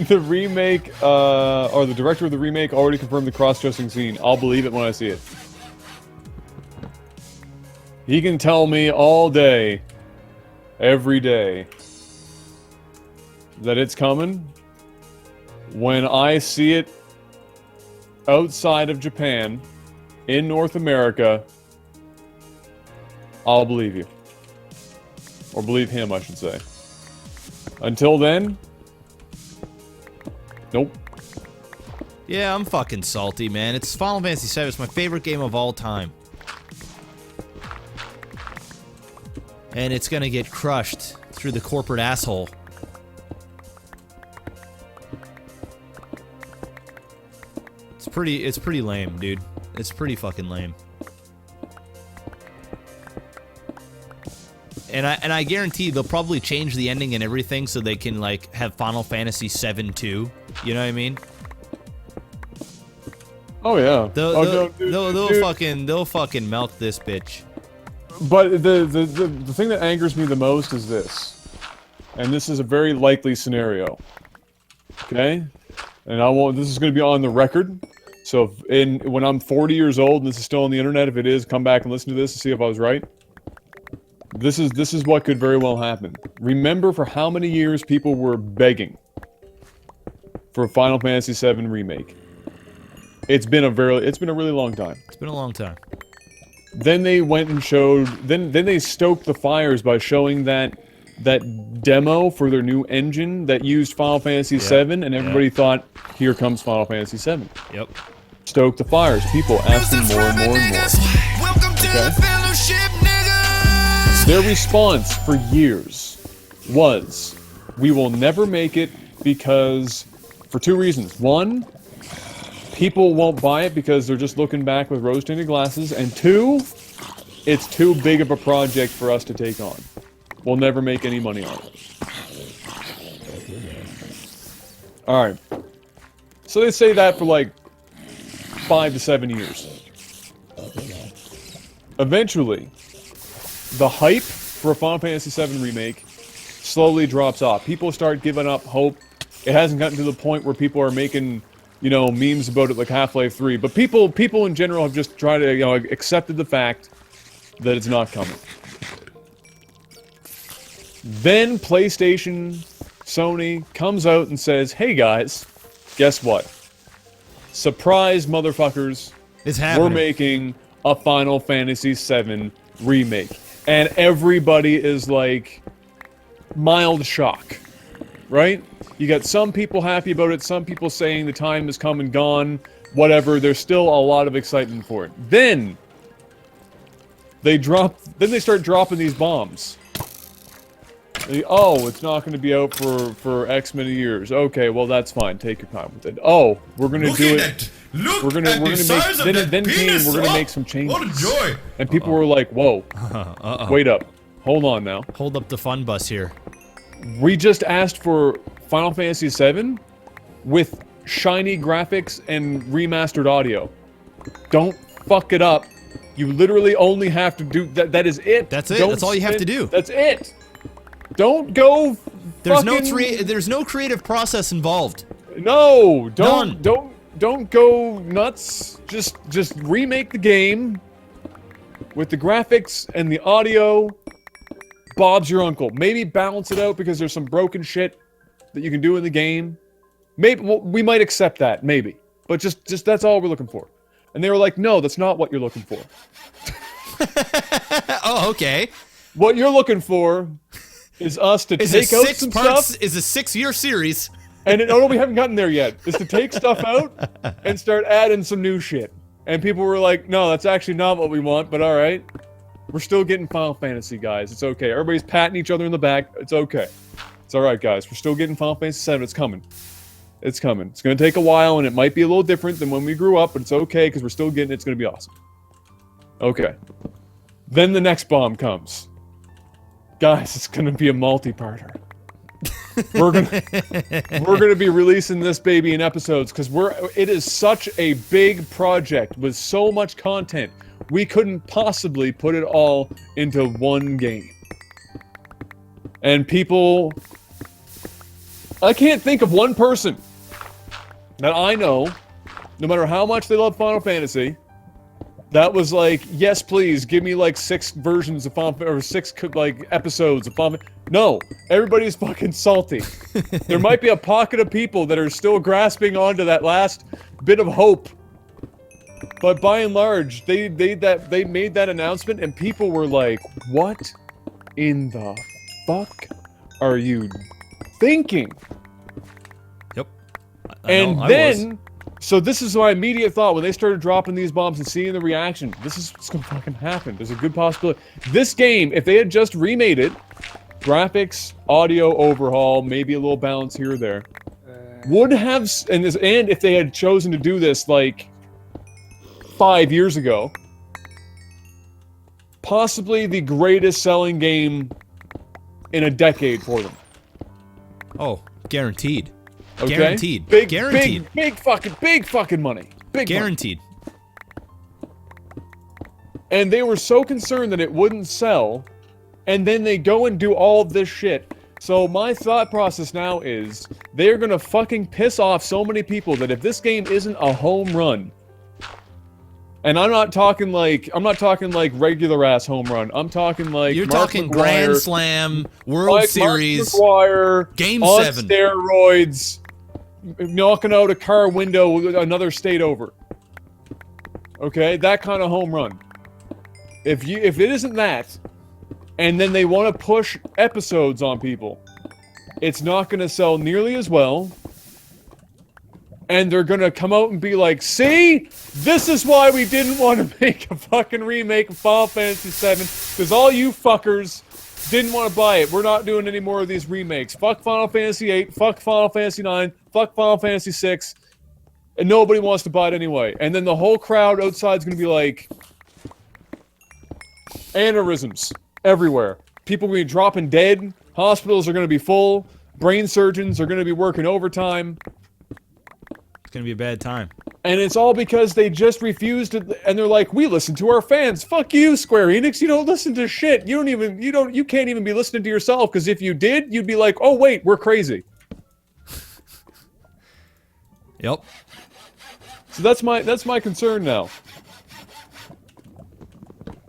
The remake, or the director of the remake already confirmed the cross-dressing scene. I'll believe it when I see it. He can tell me all day, every day, that it's coming. When I see it outside of Japan, in North America, I'll believe you. Or believe him, I should say. Until then, nope. Yeah, I'm fucking salty, man. It's Final Fantasy VII. It's my favorite game of all time. And it's gonna get crushed through the corporate asshole. It's pretty lame, dude. It's pretty fucking lame. And I guarantee they'll probably change the ending and everything so they can, like, have Final Fantasy VII too. You know what I mean? Oh yeah. They'll fucking milk this bitch. But the thing that angers me the most is this, and this is a very likely scenario. Okay, and this is going to be on the record. So when I'm 40 years old and this is still on the internet, if it is, come back and listen to this to see if I was right. This is what could very well happen. Remember for how many years people were begging for a Final Fantasy VII remake. It's been a really long time. It's been a long time. Then they went and showed. Then they stoked the fires by showing that demo for their new engine that used Final Fantasy VII, and everybody thought, "Here comes Final Fantasy VII." Yep. Stoked the fires. People asking more and more and more. Welcome to the fellowship, niggas. Their response for years was, we will never make it because, for two reasons. One, people won't buy it because they're just looking back with rose-tinted glasses. And two, it's too big of a project for us to take on. We'll never make any money on it. Alright. So they say that for like 5 to 7 years. Eventually, the hype for a Final Fantasy VII Remake slowly drops off. People start giving up hope. It hasn't gotten to the point where people are making, you know, memes about it like Half-Life 3. But people in general have just tried to, you know, accepted the fact that it's not coming. Then PlayStation, Sony comes out and says, hey guys, guess what? Surprise, motherfuckers. It's happening. We're making a Final Fantasy VII Remake. And everybody is like, mild shock. Right? You got some people happy about it, some people saying the time has come and gone, whatever. There's still a lot of excitement for it. Then they start dropping these bombs. Oh, it's not going to be out for X many years. Okay, well that's fine. Take your time with it. Oh, we're going to do it. We're going to make. Then came. We're going to make some changes. What a joy! And people were like, "Whoa, wait up, hold on now. Hold up the fun bus here. We just asked for Final Fantasy VII with shiny graphics and remastered audio. Don't fuck it up. You literally only have to do that. That is it. That's it. That's all you have to do. That's it. Don't go. There's no creative process involved. No, None. don't go nuts. Just remake the game with the graphics and the audio. Bob's your uncle. Maybe balance it out because there's some broken shit that you can do in the game. Maybe we might accept that, maybe. But just that's all we're looking for. And they were like, no, that's not what you're looking for. Oh, okay. What you're looking for is us to take out some stuff. Is a 6-year series. And no, we haven't gotten there yet. Is to take stuff out and start adding some new shit. And people were like, no, that's actually not what we want, but alright. We're still getting Final Fantasy, guys. It's okay. Everybody's patting each other in the back. It's okay. It's alright, guys. We're still getting Final Fantasy VII. It's coming. It's coming. It's going to take a while, and it might be a little different than when we grew up, but it's okay, because we're still getting it. It's going to be awesome. Okay. Then the next bomb comes. Guys, it's going to be a multi-parter. We're gonna be releasing this baby in episodes, because it is such a big project with so much content. We couldn't possibly put it all into one game. And people... I can't think of one person that I know, no matter how much they love Final Fantasy, that was like, yes, please, give me like 6 versions of Final Fantasy, or 6 like episodes of Final Fantasy. No, everybody's fucking salty. There might be a pocket of people that are still grasping onto that last bit of hope. But by and large, they made that announcement, and people were like, what in the fuck are you thinking? Yep. So this is my immediate thought when they started dropping these bombs and seeing the reaction. This is what's gonna fucking happen. There's a good possibility. This game, if they had just remade it, graphics, audio overhaul, maybe a little balance here or there, would have, and if they had chosen to do this like 5 years ago, possibly the greatest selling game in a decade for them. Oh, guaranteed. Okay? Guaranteed. Guaranteed. Big fucking money. Big guaranteed. Money. And they were so concerned that it wouldn't sell, and then they go and do all of this shit. So my thought process now is, they're gonna fucking piss off so many people that if this game isn't a home run, and I'm not talking like regular ass home run. I'm talking like you're Mark talking McGuire, Grand Slam, World Series, Mark McGuire, Game on 7, steroids, knocking out a car window with another state over. Okay, that kind of home run. If it isn't that, and then they want to push episodes on people, it's not going to sell nearly as well. and they're gonna come out and be like, see? This is why we didn't want to make a fucking remake of Final Fantasy VII, because all you fuckers didn't want to buy it. We're not doing any more of these remakes. Fuck Final Fantasy VIII, fuck Final Fantasy IX, fuck Final Fantasy VI, and nobody wants to buy it anyway. And then the whole crowd outside's gonna be like, aneurysms everywhere. People are gonna be dropping dead. Hospitals are gonna be full. Brain surgeons are gonna be working overtime. It's gonna be a bad time. And it's all because they just refused to, and they're like, we listen to our fans. Fuck you, Square Enix. You don't listen to shit. You can't even be listening to yourself, because if you did, you'd be like, oh wait, we're crazy. Yep. So that's my concern now.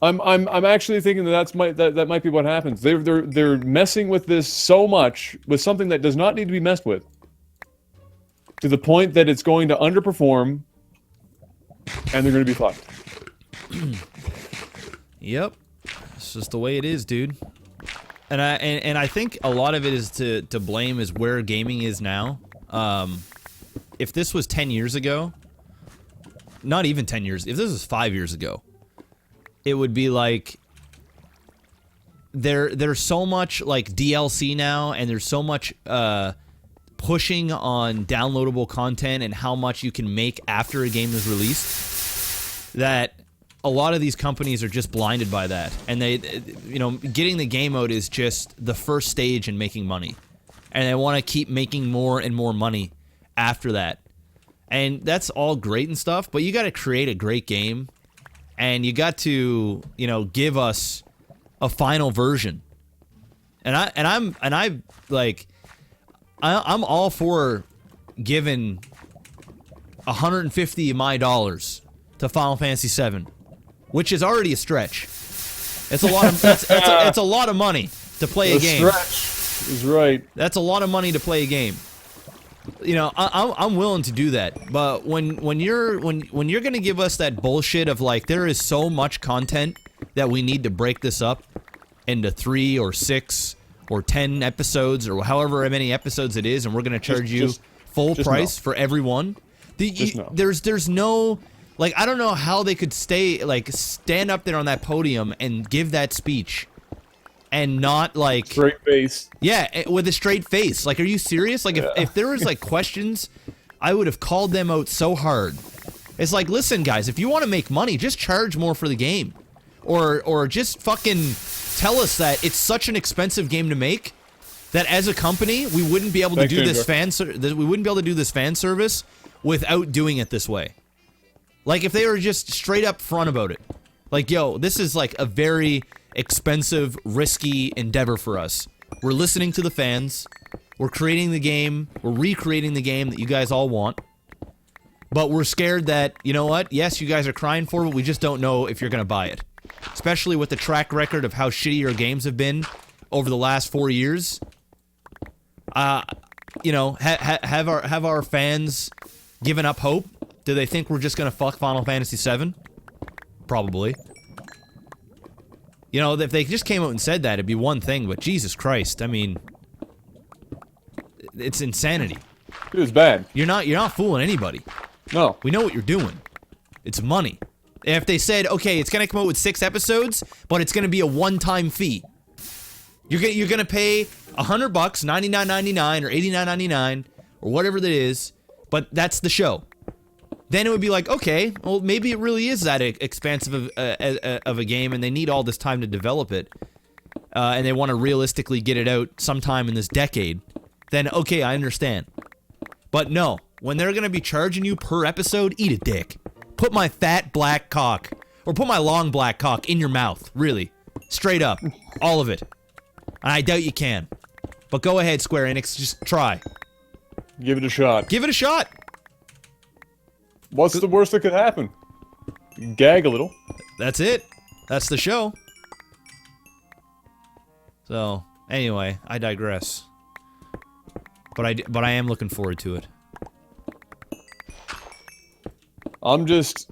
I'm actually thinking that might be what happens. They're messing with this so much, with something that does not need to be messed with, to the point that it's going to underperform, and they're going to be fucked. Yep, it's just the way it is, dude. And I think a lot of it is to blame is where gaming is now. If this was 10 years ago, not even 10 years, if this was 5 years ago, it would be like there's so much like DLC now, and there's so much pushing on downloadable content and how much you can make after a game is released, that a lot of these companies are just blinded by that. And they, you know, getting the game out is just the first stage in making money, and they want to keep making more and more money after that. And that's all great and stuff, but you got to create a great game, and you got to, you know, give us a final version. I'm all for giving 150 of my dollars to Final Fantasy VII, which is already a stretch. It's a lot of it's a lot of money to play a game. Stretch is right. That's a lot of money to play a game. You know, I'm willing to do that, but when you're gonna give us that bullshit of like, there is so much content that we need to break this up into 3 or 6 or 10 episodes or however many episodes it is, and we're gonna charge you full price for every one. There's no, like, I don't know how they could stand up there on that podium and give that speech and not like straight face. Yeah, with a straight face. Like, are you serious? Like, if there was like questions, I would have called them out so hard. It's like, listen, guys, if you want to make money, just charge more for the game, or just fucking tell us that it's such an expensive game to make that as a company we wouldn't be able to do this fan service without doing it this way. Like, if they were just straight up front about it, like, yo, this is like a very expensive, risky endeavor for us. We're listening to the fans. We're creating the game. We're recreating the game that you guys all want. But we're scared that, you know what? Yes, you guys are crying for it, but we just don't know if you're going to buy it. Especially with the track record of how shitty your games have been over the last 4 years. You know, have our fans given up hope? Do they think we're just going to fuck Final Fantasy VII? Probably. You know, if they just came out and said that, it'd be one thing, but Jesus Christ, I mean, it's insanity. It was bad. You're not fooling anybody. No. We know what you're doing. It's money. And if they said, okay, it's gonna come out with 6 episodes, but it's gonna be a one-time fee. You're gonna pay $100, $99.99 or $89.99 or whatever that is, but that's the show. Then it would be like, okay, well, maybe it really is that expansive of a game, and they need all this time to develop it, and they want to realistically get it out sometime in this decade. Then, okay, I understand. But no, when they're going to be charging you per episode, eat a dick. Put my fat black cock, or put my long black cock in your mouth, really. Straight up. All of it. And I doubt you can. But go ahead, Square Enix, just try. Give it a shot. Give it a shot! What's the worst that could happen? You gag a little. That's it. That's the show. So, anyway, I digress. But I am looking forward to it. I'm just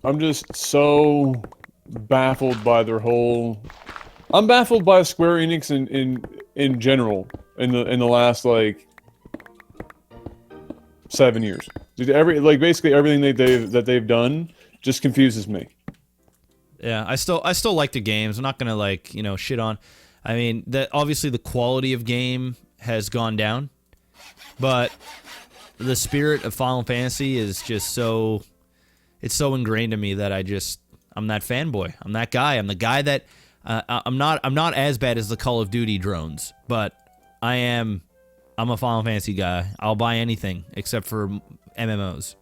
so baffled by their whole. I'm baffled by Square Enix in general in the last like 7 years. Dude, basically everything they've done just confuses me. Yeah, I still like the games. I'm not gonna like shit on. I mean, obviously the quality of game has gone down, but the spirit of Final Fantasy is just so ingrained in me that I'm that fanboy. I'm that guy. I'm the guy that I'm not as bad as the Call of Duty drones, but I'm a Final Fantasy guy. I'll buy anything except for MMOs.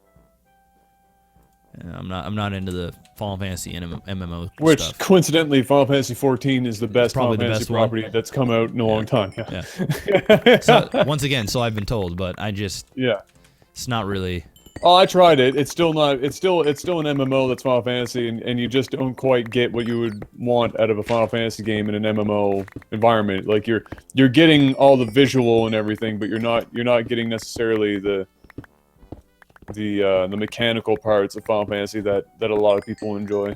I'm not into the Final Fantasy MMO Which, stuff. Coincidentally, Final Fantasy 14 is the best Final Fantasy property that's come out in a long time. Yeah. So, once again, so I've been told, but it's not really. Oh, I tried it. It's still not. It's still an MMO that's Final Fantasy, and you just don't quite get what you would want out of a Final Fantasy game in an MMO environment. Like you're getting all the visual and everything, but you're not getting necessarily the mechanical parts of Final Fantasy that a lot of people enjoy.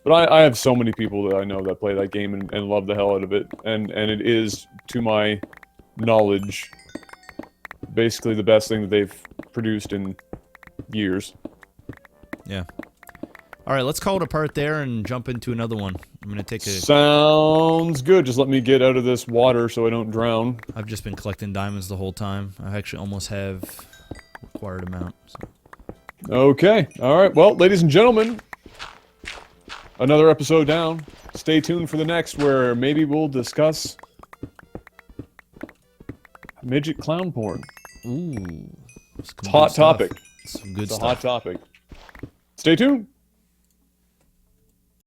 But I have so many people that I know that play that game and love the hell out of it, and it is, to my knowledge, basically the best thing that they've produced in years. Yeah. All right, let's call it a part there and jump into another one. I'm gonna take a. Sounds good. Just let me get out of this water so I don't drown. I've just been collecting diamonds the whole time. I actually almost have required amount. So. Okay. All right. Well, ladies and gentlemen, another episode down. Stay tuned for the next, where maybe we'll discuss midget clown porn. Ooh. Hot topic. Some good it's stuff. A hot topic. Stay tuned.